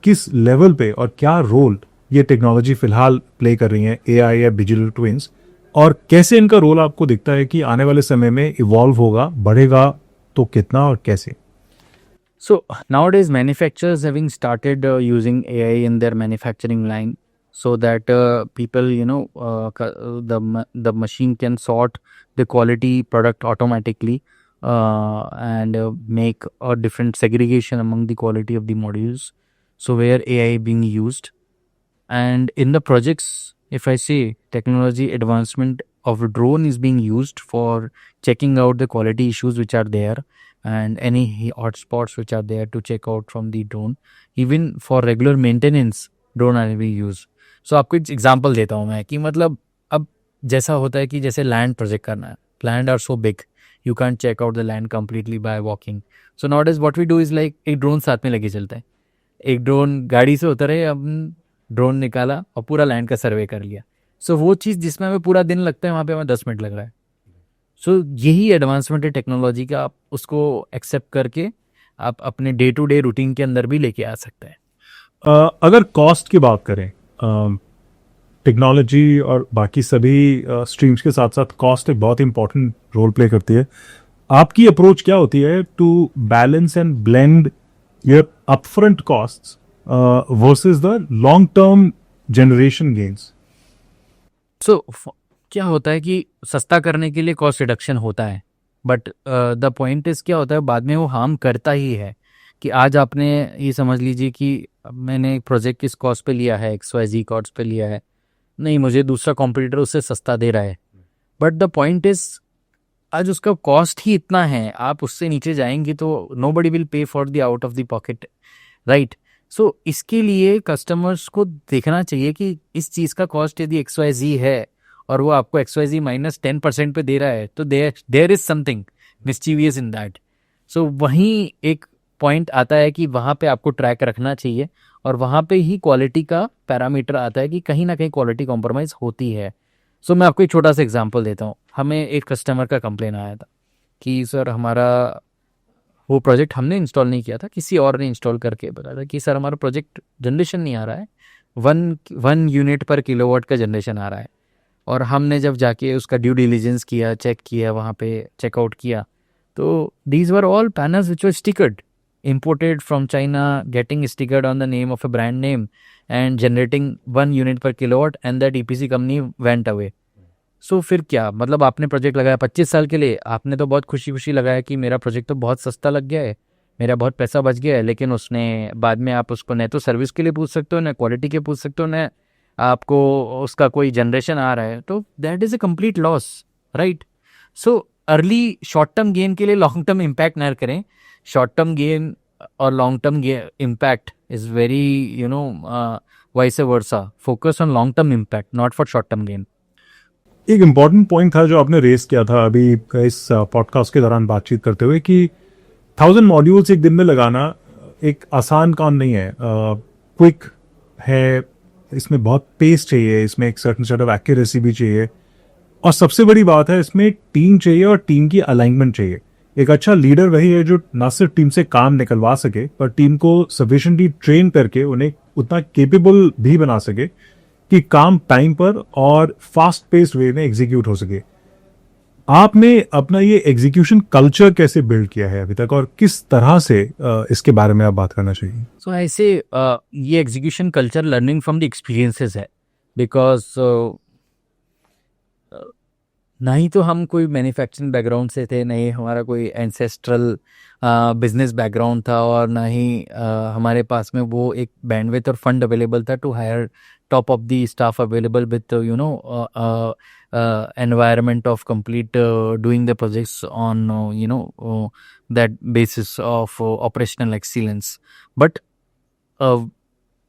किस लेवल पे और क्या रोल ये टेक्नोलॉजी फ़िलहाल प्ले कर रही हैं, एआई या डिजिटल ट्विंस, और कैसे इनका रोल आपको दिखता है कि आने वाले समय में इवॉल्व होगा, बढ़ेगा तो कितना और कैसे? So nowadays manufacturers having started using AI in their manufacturing line so that people the machine can sort the quality product automatically and make a different segregation among the quality of the modules, so where AI being used. And in the projects, if I say technology advancement of a drone is being used for checking out the quality issues which are there and any hotspots which are there to check out from the drone. Even for regular maintenance drone are being used. So आपको एक example देता हूँ मैं कि मतलब अब जैसा होता है कि जैसे लैंड प्रोजेक्ट करना है, land are so big, you can check out the land completely by walking. So not as what we do is like एक ड्रोन साथ में लेके चलता है. एक ड्रोन गाड़ी से उतरे, अब ड्रोन निकाला और पूरा लैंड का सर्वे कर लिया. सो वो चीज़ जिसमें हमें पूरा दिन लगता है वहाँ पे हमें 10 मिनट लग रहा है. सो यही एडवांसमेंट है टेक्नोलॉजी का. आप उसको एक्सेप्ट करके आप अपने डे टू डे रूटीन के अंदर भी लेके आ सकते हैं. अगर कॉस्ट की बात करें, टेक्नोलॉजी और बाकी सभी स्ट्रीम्स के साथ साथ कॉस्ट एक बहुत इंपॉर्टेंट रोल प्ले करती है. आपकी अप्रोच क्या होती है to balance and blend your upfront costs versus the long term generation gains? So क्या होता है कि सस्ता करने के लिए कॉस्ट रिडक्शन होता है, बट द पॉइंट इज क्या होता है बाद में वो हार्म करता ही है. कि आज आपने ये समझ लीजिए कि मैंने एक प्रोजेक्ट किस कॉस्ट पे लिया है, XYZ कॉस्ट पे लिया है, नहीं मुझे दूसरा कॉम्पिटिटर उससे सस्ता दे रहा है, बट द पॉइंट इज आज उसका कॉस्ट ही इतना है, आप उससे नीचे जाएंगे तो nobody will pay for the out of the pocket, right. So इसके लिए कस्टमर्स को देखना चाहिए कि इस चीज़ का कॉस्ट यदि XYZ है और वो आपको XYZ माइनस 10% पे दे रहा है तो there is something mischievous in that. So वहीं एक पॉइंट आता है कि वहाँ पे आपको ट्रैक रखना चाहिए और वहाँ पे ही क्वालिटी का पैरामीटर आता है कि कहीं ना कहीं क्वालिटी कॉम्प्रोमाइज़ होती है. सो मैं आपको एक छोटा सा एग्जांपल देता हूँ. हमें एक कस्टमर का कंप्लेन आया था कि सर हमारा वो प्रोजेक्ट हमने इंस्टॉल नहीं किया था, किसी और ने इंस्टॉल करके बताया था कि सर हमारा प्रोजेक्ट जनरेशन नहीं आ रहा है, 1 यूनिट पर किलोवाट का जनरेशन आ रहा है. और हमने जब जाके उसका ड्यू डिलीजेंस किया, चेक किया, वहाँ पे चेकआउट किया, तो these were all panels which were stickered, imported from China, getting stickered on the name of a brand name and generating 1 unit per kilowatt and that EPC company went away. So फिर क्या मतलब आपने project लगाया 25 साल के लिए, आपने तो बहुत खुशी खुशी लगाया कि मेरा प्रोजेक्ट तो बहुत सस्ता लग गया है, मेरा बहुत पैसा बच गया है, लेकिन उसने बाद में आप उसको न तो सर्विस के लिए पूछ सकते हो, न क्वालिटी के पूछ सकते हो, न आपको उसका कोई जनरेशन आ रहा है, तो that is a complete loss, right. So early short term gain के लिए लॉन्ग टर्म इम्पैक्ट ना करें. शॉर्ट टर्म गेन और long term impact is very vice versa. Focus on long term impact, not for short term gain. एक important point था जो आपने race किया था अभी इस पॉडकास्ट के दौरान बातचीत करते हुए कि 1000 मॉड्यूल्स एक दिन में लगाना एक आसान काम नहीं है. क्विक है, इसमें बहुत पेस चाहिए, इसमें एक सर्टन सेट ऑफ एक्यूरेसी भी चाहिए, और सबसे बड़ी बात है इसमें टीम चाहिए और टीम की अलाइनमेंट चाहिए. एक अच्छा लीडर वही है जो ना सिर्फ टीम से काम निकलवा सके पर टीम को सफिशिएंटली ट्रेन करके उन्हें उतना केपेबल भी बना सके कि काम टाइम पर और फास्ट पेस्ड वे में एग्जीक्यूट हो सके। आपने अपना ये एग्जीक्यूशन कल्चर कैसे बिल्ड किया है अभी तक और किस तरह से इसके बारे में आप बात करना चाहिए? सो ऐसे ये execution culture learning from the experiences है, बिकॉज ना ही तो हम कोई मैन्युफैक्चरिंग बैकग्राउंड से थे, नहीं हमारा कोई एंसेस्ट्रल बिजनेस बैकग्राउंड था, और ना ही हमारे पास में वो एक बैंडविड्थ और फंड अवेलेबल था to hire top of the staff available with environment of complete doing the projects on that basis of operational excellence. But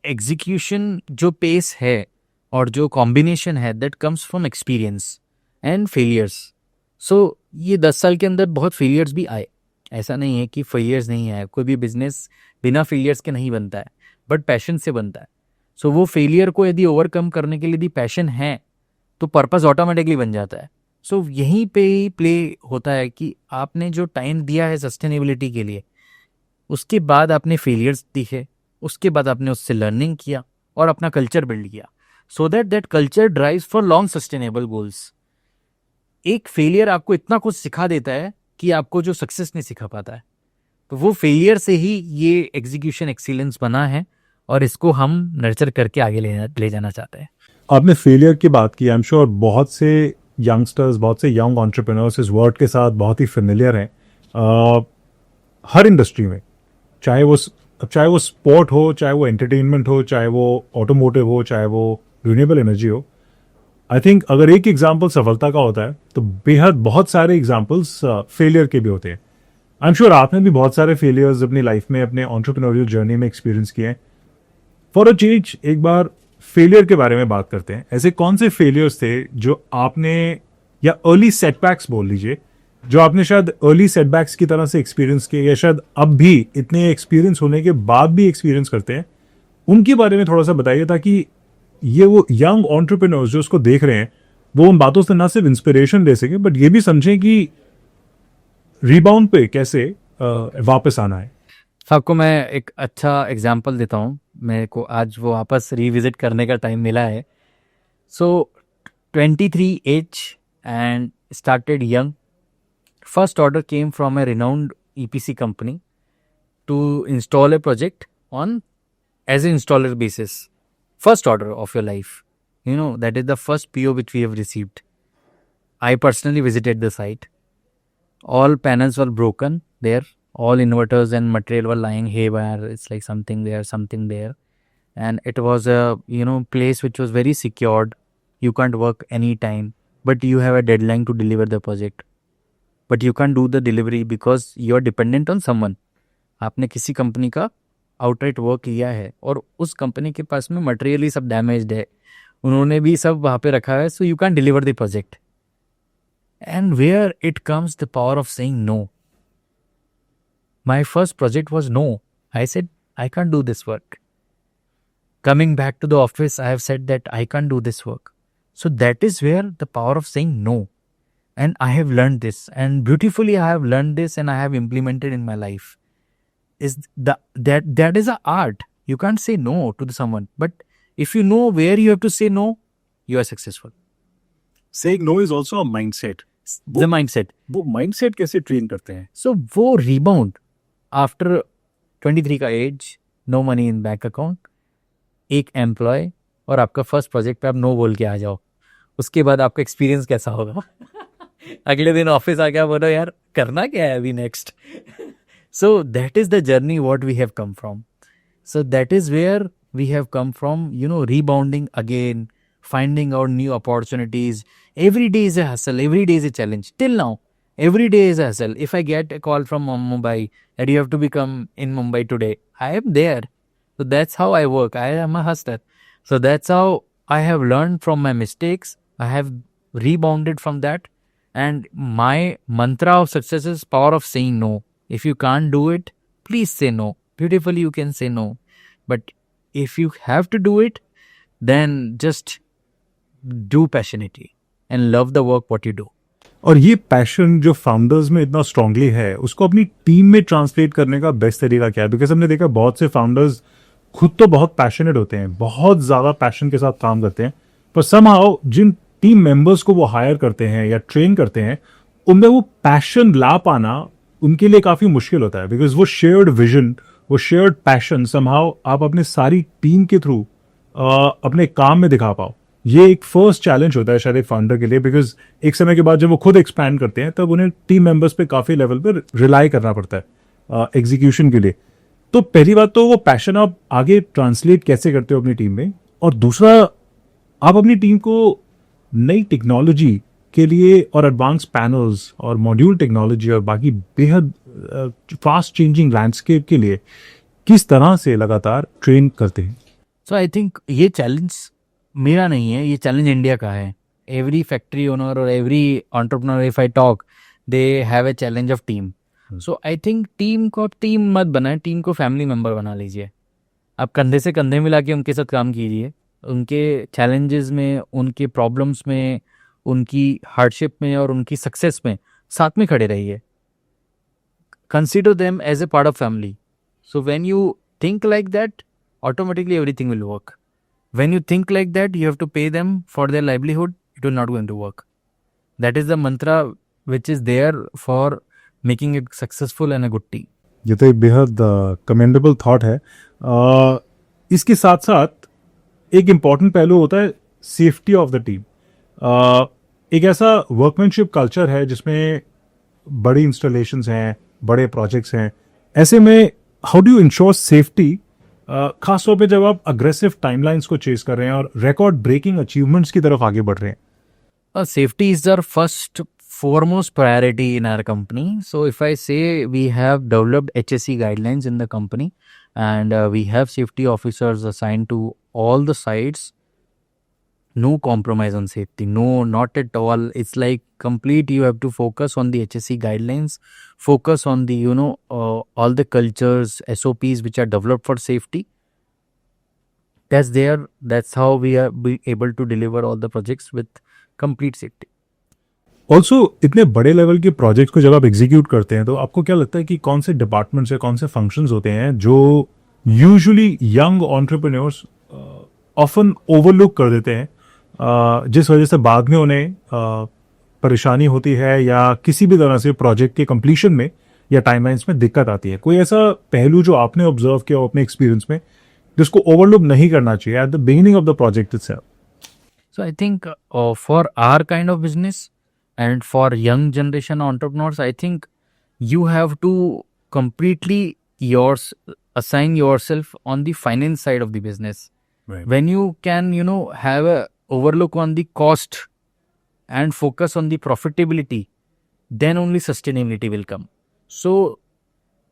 execution जो pace है और जो combination है that comes from experience and failures. So ये 10 साल के अंदर बहुत failures भी आए, ऐसा नहीं है कि failures नहीं आए, कोई भी business बिना failures के नहीं बनता है, but passion से बनता है. So वो failure को यदि overcome करने के लिए यदि passion है तो पर्पस ऑटोमेटिकली बन जाता है. सो यहीं पे ही प्ले होता है कि आपने जो टाइम दिया है सस्टेनेबिलिटी के लिए, उसके बाद आपने फेलियर्स दिखे, उसके बाद आपने उससे लर्निंग किया और अपना कल्चर बिल्ड किया, so that culture drives for long sustainable goals. एक फेलियर आपको इतना कुछ सिखा देता है कि आपको जो सक्सेस नहीं सिखा पाता है. तो वो फेलियर से ही ये एग्जीक्यूशन एक्सीलेंस बना है और इसको हम नर्चर करके आगे ले जाना चाहते हैं. आपने फेलियर की बात की, आई एम श्योर बहुत से यंगस्टर्स, बहुत से यंग एंटरप्रेन्योर्स इस वर्ड के साथ बहुत ही फेमिलियर हैं. हर इंडस्ट्री में, चाहे वो स्पोर्ट हो, चाहे वो एंटरटेनमेंट हो, चाहे वो ऑटोमोटिव हो, चाहे वो रिन्यूएबल एनर्जी हो, आई थिंक अगर एक एग्जाम्पल सफलता का होता है तो बेहद बहुत सारे एग्जाम्पल्स फेलियर के भी होते हैं. आई एम श्योर आपने भी बहुत सारे फेलियर्स अपनी लाइफ में, अपने एंटरप्रेन्योरियल जर्नी में एक्सपीरियंस किए हैं. फॉर अ चेंज एक बार फेलियर के बारे में बात करते हैं. ऐसे कौन से फेलियर्स थे जो आपने, या अर्ली सेटबैक्स बोल लीजिए, जो आपने शायद अर्ली सेटबैक्स की तरह से एक्सपीरियंस किए, या शायद अब भी इतने एक्सपीरियंस होने के बाद भी एक्सपीरियंस करते हैं, उनके बारे में थोड़ा सा बताइए, ताकि ये वो यंग एंटरप्रेन्योर्स जो उसको देख रहे हैं वो उन बातों से ना सिर्फ इंस्पिरेशन ले सके बट ये भी समझें कि रीबाउंड पे कैसे वापस आना है. आपको मैं एक अच्छा एग्जाम्पल देता हूँ. मेरे को आज वो वापस रिविजिट करने का टाइम मिला है. So 23 age and started young. First order came from a renowned EPC company to install a project on as a installer basis. First order of your life. That is the first PO which we have received. I personally visited the site. All panels were broken there. All inverters and material were lying haywire. It's like something there. And it was a, place which was very secured. You can't work anytime. But you have a deadline to deliver the project. But you can't do the delivery because you're dependent on someone. आपने किसी company का outright work किया है और उस company के पास में material ही सब डैमेज्ड है, उन्होंने भी सब वहाँ पे रखा है, so you can deliver the project. And where it comes the power of saying no. My first project was no. I said I can do this work. Coming back to the office I have said that I can do this work. So that is where the power of saying no. And I have learn this, and beautifully I have learn this, and I have implemented in my life. Is that is a art. You can't say no to someone, but if you know where you have to say no, you are successful. Saying no is also a mindset. The mindset. वो mindset कैसे train करते हैं? So वो rebound after 23 का age, no money in bank account, एक employee और आपका first project पे आप नो बोल के आ जाओ, उसके बाद आपका एक्सपीरियंस कैसा होगा? अगले दिन ऑफिस आ गया, बोलो यार करना क्या है अभी next. So that is the journey what we have come from. So that is where we have come from, rebounding again, finding out new opportunities. Every day is a hustle. Every day is a challenge. Till now, every day is a hustle. If I get a call from Mumbai that you have to become in Mumbai today, I am there. So that's how I work. I am a hustler. So that's how I have learned from my mistakes. I have rebounded from that. And my mantra of success is power of saying no. If you can't do it, please say no. Beautifully, you can say no. But if you have to do it, then just do passionately and love the work what you do. और ये passion जो founders में इतना strongly है उसको अपनी team में translate करने का बेस्ट तरीका क्या है? बिकॉज हमने देखा बहुत से फाउंडर्स खुद तो बहुत पैशनेट होते हैं, बहुत ज्यादा पैशन के साथ काम करते हैं, पर समहाउ जिन टीम मेंबर्स को वो हायर करते हैं या ट्रेन करते हैं उनमें वो पैशन ला पाना उनके लिए काफी मुश्किल होता है। बिकॉज वो शेयर्ड विजन, वो शेयर्ड पैशन समहाउ आप अपने सारी टीम के थ्रू अपने काम में दिखा पाओ। ये एक फर्स्ट चैलेंज होता है शायद एक फाउंडर के लिए, बिकॉज एक समय के बाद जब वो खुद एक्सपैंड करते हैं तब उन्हें टीम मेंबर्स पे काफी लेवल पे रिलाई करना पड़ता है एग्जीक्यूशन के लिए। तो पहली बात तो वो पैशन आप आगे ट्रांसलेट कैसे करते हो अपनी टीम में, और दूसरा आप अपनी टीम को नई टेक्नोलॉजी के लिए और एडवांस पैनल्स और मॉड्यूल टेक्नोलॉजी और बाकी बेहद फास्ट चेंजिंग लैंडस्केप के लिए किस तरह से लगातार ट्रेन करते हैं? सो आई थिंक ये चैलेंज मेरा नहीं है, ये चैलेंज इंडिया का है। एवरी फैक्ट्री ओनर और every entrepreneur if I talk, they have a challenge of team. So I think team को टीम मत बनाए, टीम को फैमिली मेंबर बना लीजिए। आप कंधे से कंधे मिला के उनके साथ काम कीजिए, उनके चैलेंजेस में, उनके प्रॉब्लम्स में, उनकी हार्डशिप में और उनकी सक्सेस में साथ में खड़े रहिए। Consider them as a part of family. So when you think like that, automatically everything will work. When you think like that, you have to pay them for their livelihood, it will not going to work. That is the mantra which is there for making a successful and a good team. ये तो एक बेहद commendable thought है। इसके साथ साथ एक important पहलू होता है सेफ्टी ऑफ द टीम। एक ऐसा वर्कमैनशिप कल्चर है जिसमें बड़ी इंस्टॉलेशंस हैं, बड़े प्रोजेक्ट्स हैं, ऐसे में how do you ensure safety, खासतौर पे जब आप अग्रेसिव टाइमलाइंस को चेस कर रहे हैं और रिकॉर्ड ब्रेकिंग अचीवमेंट्स की तरफ आगे बढ़ रहे हैं? Safety is our first foremost priority in our company. So if I say, we have developed HSE guidelines in the company, and we have safety officers assigned to all the sites. No compromise on safety, no, not at all. It's like complete, you have to focus on the HSE guidelines, focus on the all the cultures, SOPs which are developed for safety. That's how we are be able to deliver all the projects with complete safety. Also इतने बड़े level के projects को जब आप execute करते हैं तो आपको क्या लगता है कि कौन से डिपार्टमेंट्स या कौन से फंक्शंस होते हैं जो usually young entrepreneurs often overlook कर देते हैं, जिस वजह से बाद में उन्हें परेशानी होती है या किसी भी तरह से प्रोजेक्ट के कंप्लीशन में या टाइमलाइंस में दिक्कत आती है? कोई ऐसा पहलू जो आपने ऑब्जर्व किया हो अपने एक्सपीरियंस में जिसको ओवरलुक नहीं करना चाहिए at the beginning of the project itself? So I think for our kind of business and for young generation entrepreneurs, I think you have to completely assign yourself on the finance side of the business. Right. When you can, have a overlook on the cost and focus on the profitability, then only sustainability will come. So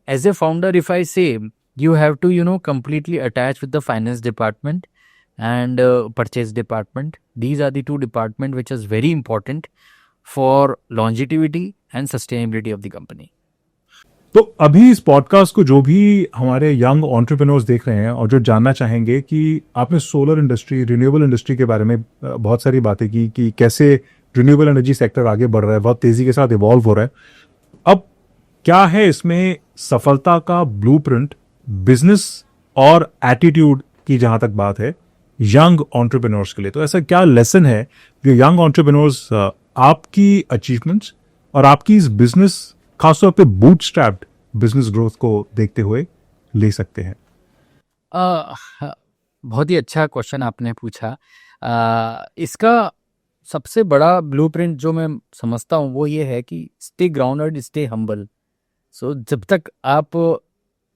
as a founder, if I say, you have to, completely attach with the finance department and purchase department. These are the two departments which is very important for longevity and sustainability of the company. तो अभी इस podcast को जो भी हमारे young entrepreneurs देख रहे हैं और जो जानना चाहेंगे कि आपने सोलर इंडस्ट्री, रिन्यूएबल इंडस्ट्री के बारे में बहुत सारी बातें की कि कैसे रिन्यूएबल एनर्जी सेक्टर आगे बढ़ रहा है, बहुत तेजी के साथ इवॉल्व हो रहा है, अब क्या है इसमें सफलता का ब्लूप्रिंट, बिजनेस और एटीट्यूड की जहां तक बात है यंग एंटरप्रेन्योर्स के लिए, तो ऐसा क्या लेसन है जो यंग एंटरप्रेन्योर्स आपकी अचीवमेंट्स और आपकी इस बिजनेस, खासतौर पे बूटस्ट्रैप्ड बिजनेस ग्रोथ को देखते हुए ले सकते हैं? बहुत ही अच्छा क्वेश्चन आपने पूछा। इसका सबसे बड़ा ब्लूप्रिंट जो मैं समझता हूँ वो ये है कि स्टे ग्राउंडेड, स्टे हम्बल। सो जब तक आप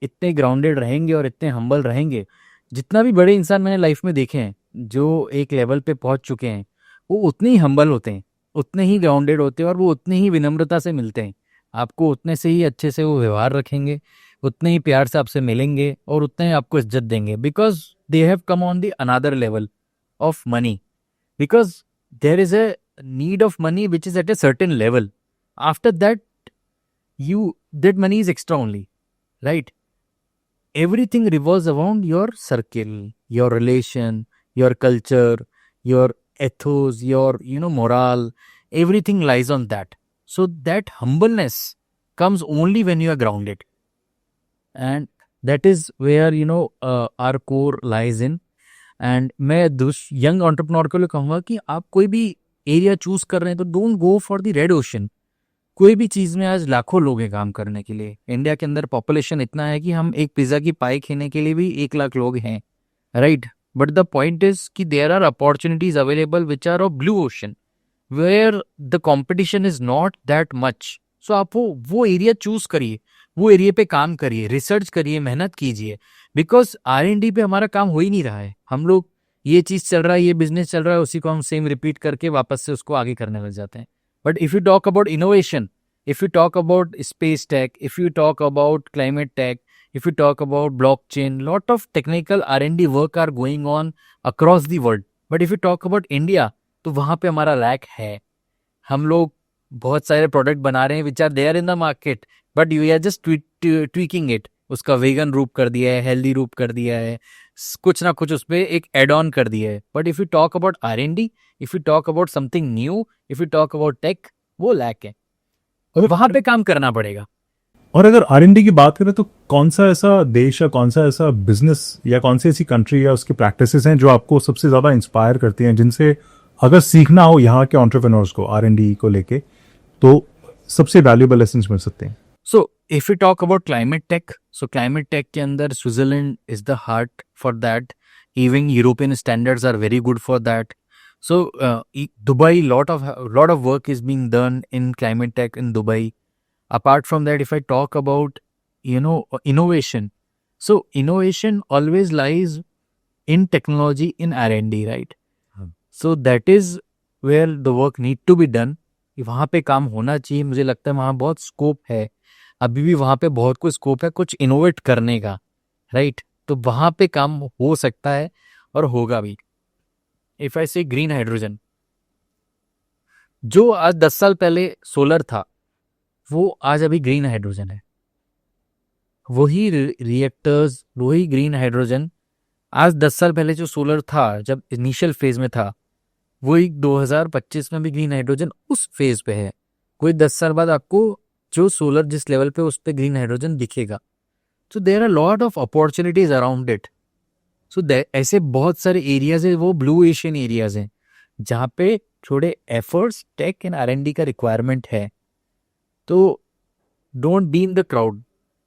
इतने ग्राउंडेड रहेंगे और इतने हम्बल रहेंगे, जितना भी बड़े इंसान मैंने लाइफ में देखे हैं जो एक लेवल पे पहुंच चुके हैं, वो उतने ही हम्बल होते हैं, उतने ही ग्राउंडेड होते हैं और वो उतने ही विनम्रता से मिलते हैं। आपको उतने से ही अच्छे से वो व्यवहार रखेंगे, उतने ही प्यार से आपसे मिलेंगे और उतने ही आपको इज्जत देंगे, because they have come on the another level of money, because there is a need of money which is at a certain level. After that that money is extra only, right? Everything revolves around your circle, your relation, your culture, your ethos, your morale. Everything lies on that. So that humbleness comes only when you are grounded. And that is where, our core lies in. And मैं young entrepreneur को कहूँगा कि आप कोई भी area choose कर रहे हैं तो don't go for the red ocean. कोई भी चीज़ में आज लाखों लोग हैं काम करने के लिए. इंडिया के अंदर पॉपुलेशन इतना है कि हम एक पिज़्ज़ा की पाई खाने के लिए भी 1 लाख लोग हैं, right. But the point is कि there are opportunities available which are of blue ocean where the competition is not that much. So आप वो एरिया चूज करिए, वो एरिया पे काम करिए, रिसर्च करिए, मेहनत कीजिए. बिकॉज R&D पे हमारा काम हो ही नहीं रहा है. हम लोग ये चीज़ चल रहा है, ये बिजनेस चल रहा है, उसी को हम सेम रिपीट करके वापस से उसको आगे करने लग जाते हैं. But if you talk about innovation, if you talk about space tech, if you talk about climate tech, if you talk about blockchain, lot of technical R&D work are going on across the world. But if you talk about India, तो वहाँ पे हमारा lack है. हम लोग बहुत सारे product बना रहे हैं which are there in the market, but you are just tweaking it. उसका वेगन रूप कर दिया है, हेल्दी रूप कर दिया है, कुछ ना कुछ उस पर एक एड ऑन कर दिया है. But if you talk about R&D, if you talk about something new, if you talk about tech, वो लैक है. वहां पे काम करना पड़ेगा. और अगर R&D की बात करें तो कौन सा ऐसा देश या कौन सा ऐसा बिजनेस या कौन सी ऐसी कंट्री या उसकी प्रैक्टिसेस हैं जो आपको सबसे ज़्यादा इंस्पायर करती हैं, जिनसे अगर सीखना हो यहाँ के एंटरप्रेन्योर्स को R&D को लेके तो सबसे वैल्यूएबल लेसन्स मिल सकते हैं? So if you talk about climate tech, so climate tech के अंदर Switzerland is the heart for that. Even European standards are very good for that. So Dubai, lot of work is being done in climate tech in Dubai. Apart from that, if I talk about innovation, so innovation always lies in technology, in R&D, right? So that is where the work need to be done. वहाँ पे काम होना चाहिए. मुझे लगता है वहाँ बहुत स्कोप है, अभी भी वहाँ पे बहुत कुछ स्कोप है कुछ इनोवेट करने का, राइट. तो वहाँ पे काम हो सकता है और होगा भी. इफ आई से ग्रीन हाइड्रोजन, जो आज 10 साल पहले सोलर था, वो आज अभी ग्रीन हाइड्रोजन है. वही रिएक्टर्स, वही ग्रीन हाइड्रोजन आज 10 साल पहले जो सोलर था जब इनिशियल फेज में था, वही 2025 में भी ग्रीन हाइड्रोजन उस फेज पे है. कोई 10 साल बाद आपको जो सोलर जिस लेवल पे उस पे ग्रीन हाइड्रोजन दिखेगा. So there are lot of opportunities around it. So ऐसे बहुत सारे एरियाज है, वो ब्लू एशियन एरियाज हैं जहाँ पे थोड़े एफर्ट्स टेक एंड R&D का रिक्वायरमेंट है. तो don't be in the crowd,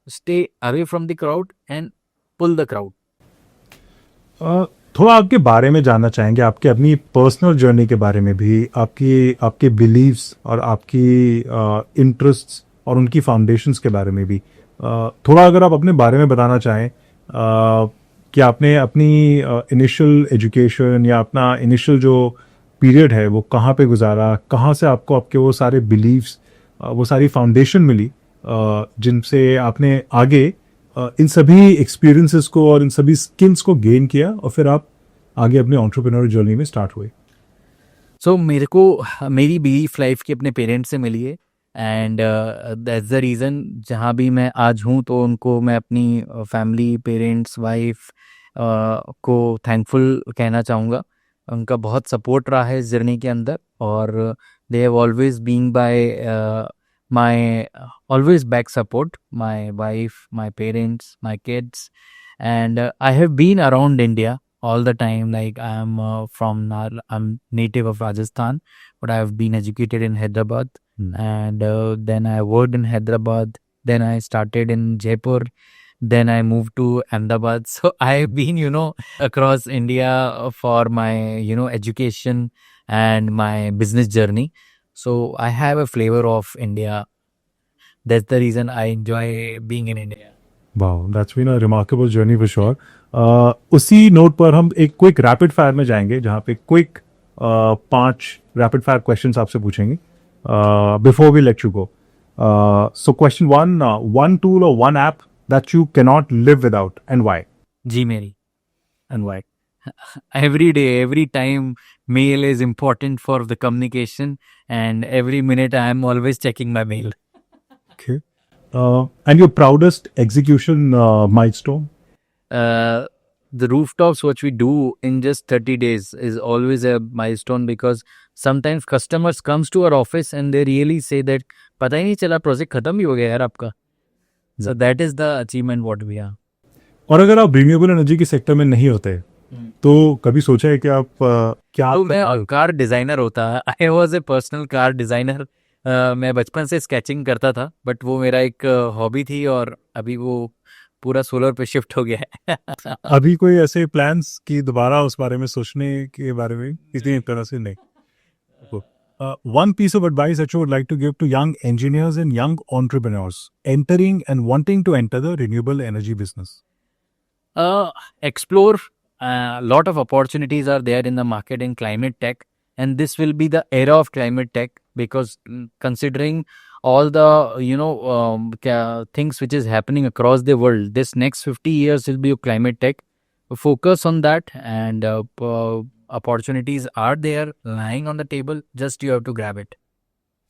stay away from the crowd and pull the crowd. थोड़ा आपके बारे में जानना चाहेंगे, आपके अपनी पर्सनल जर्नी के बारे में भी, आपके बिलीव्स और आपकी इंटरेस्ट्स और उनकी फाउंडेशंस के बारे में भी थोड़ा अगर आप अपने बारे में बताना चाहें कि आपने अपनी इनिशियल एजुकेशन या अपना इनिशियल जो पीरियड है वो कहाँ पे गुजारा, कहाँ से आपको आपके वो सारे बिलीव्स, वो सारी फाउंडेशन मिली जिनसे आपने आगे इन सभी एक्सपीरियंसेस को और इन सभी स्किल्स को गेन किया और फिर आप आगे अपने एंटरप्रेन्योर जर्नी में स्टार्ट हुए. सो मेरे को मेरी बिलीफ लाइफ की अपने पेरेंट्स से मिली है एंड दैट्स द रीज़न. जहाँ भी मैं आज हूँ तो उनको मैं अपनी फैमिली, पेरेंट्स, वाइफ को थैंकफुल कहना चाहूँगा. उनका बहुत सपोर्ट रहा है इस जर्नी के अंदर और they have always been by my always back support, my wife, my parents, my kids, and I have been around India all the time. Like I'm native of Rajasthan, but I have been educated in Hyderabad, and then I worked in Hyderabad. Then I started in Jaipur. Then I moved to Ahmedabad. So I have been, across India for my, education and my business journey. So I have a flavor of India. That's the reason I enjoy being in India. Wow, that's been a remarkable journey for sure. उसी note पर हम एक quick rapid fire में जाएंगे जहाँ पे quick 5 rapid fire questions आपसे पूछेंगे before we let you go. So question 1, one tool or one app that you cannot live without and why? Gmail. And why? Every day, every time, mail is important for the communication, and every minute I am always checking my mail. Okay. And your proudest execution milestone? the rooftops what we do in just 30 days is always a milestone, because sometimes customers comes to our office and they really say that पता ही नहीं चला project खत्म ही हो गया यार आपका. So that is the achievement what we are. और अगर आप रिन्यूएबल एनर्जी के सेक्टर में नहीं होते तो कभी सोचा है कि आप क्या तो मैं कार डिजाइनर होता. I was a personal car designer. मैं बचपन से स्केचिंग करता था, बट वो मेरा एक हॉबी थी और अभी वो पूरा सोलर पे शिफ्ट हो गया है. अभी कोई ऐसे प्लान्स कि दोबारा उस बारे में सोचने के बारे में किसी तरह से नहीं? One piece of advice that you would like to give to young engineers and young entrepreneurs entering and wanting to enter the renewable energy business? Explore. Lot of opportunities are there in the market in climate tech, and this will be the era of climate tech, because considering all the things which is happening across the world, this next 50 years will be climate tech. Focus on that, and opportunities are there lying on the table, just you have to grab it.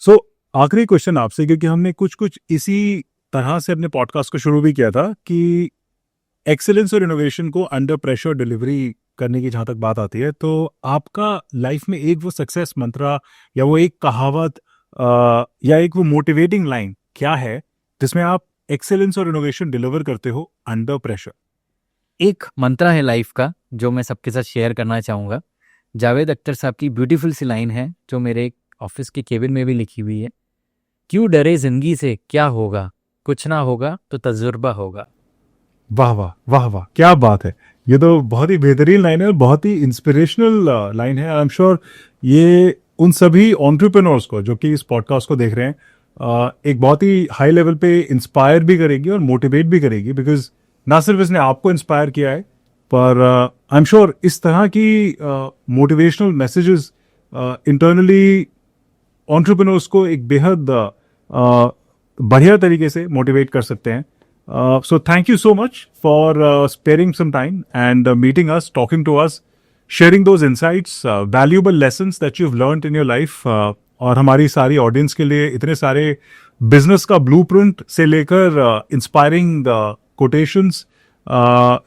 So आखिरी question आपसे, क्योंकि हमने कुछ इसी तरह से अपने podcast को शुरू भी किया था कि एक्सेलेंस और इनोवेशन को अंडर प्रेशर डिलीवरी करने की जहां तक बात आती है, तो आपका लाइफ में एक वो सक्सेस मंत्रा या वो एक कहावत या एक वो मोटिवेटिंग लाइन क्या है जिसमें आप एक्सेलेंस और इनोवेशन डिलीवर करते हो अंडर प्रेशर? एक मंत्रा है लाइफ का जो मैं सबके साथ शेयर करना चाहूँगा. जावेद अख्तर साहब की ब्यूटीफुल सी लाइन है जो मेरे ऑफिस के केबिन में भी लिखी हुई है. क्यों डरे जिंदगी से, क्या होगा, कुछ ना होगा तो तजुर्बा होगा. वाह वाह वाह वाह, क्या बात है. ये तो बहुत ही बेहतरीन लाइन है और बहुत ही इंस्पिरेशनल लाइन है. आई एम श्योर ये उन सभी एंटरप्रेन्योर्स को जो कि इस पॉडकास्ट को देख रहे हैं एक बहुत ही हाई लेवल पे इंस्पायर भी करेगी और मोटिवेट भी करेगी, बिकॉज ना सिर्फ इसने आपको इंस्पायर किया है, पर आई एम श्योर इस तरह की मोटिवेशनल मैसेजेस इंटरनली एंटरप्रेन्योर्स को एक बेहद बढ़िया तरीके से मोटिवेट कर सकते हैं. So thank you so much for sparing some time and meeting us, talking to us, sharing those insights, valuable lessons that you've learned in your life. और हमारी सारी ऑडियंस के लिए इतने सारे बिजनेस का ब्लूप्रिंट से लेकर इंस्पायरिंग कोटेशंस,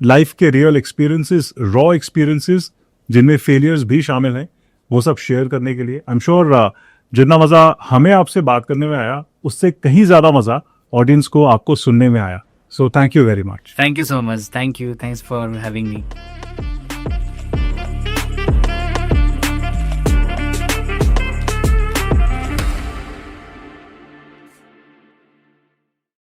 लाइफ के रियल एक्सपीरियंसेस, रॉ एक्सपीरियंसेस जिनमें फेलियर्स भी शामिल हैं, वो सब शेयर करने के लिए आई एम श्योर जितना मज़ा हमें आपसे बात करने में आया उससे कहीं ज़्यादा मज़ा ऑडियंस को आपको सुनने में आया. So thank you very much. Thank you so much. Thank you. Thanks for having me.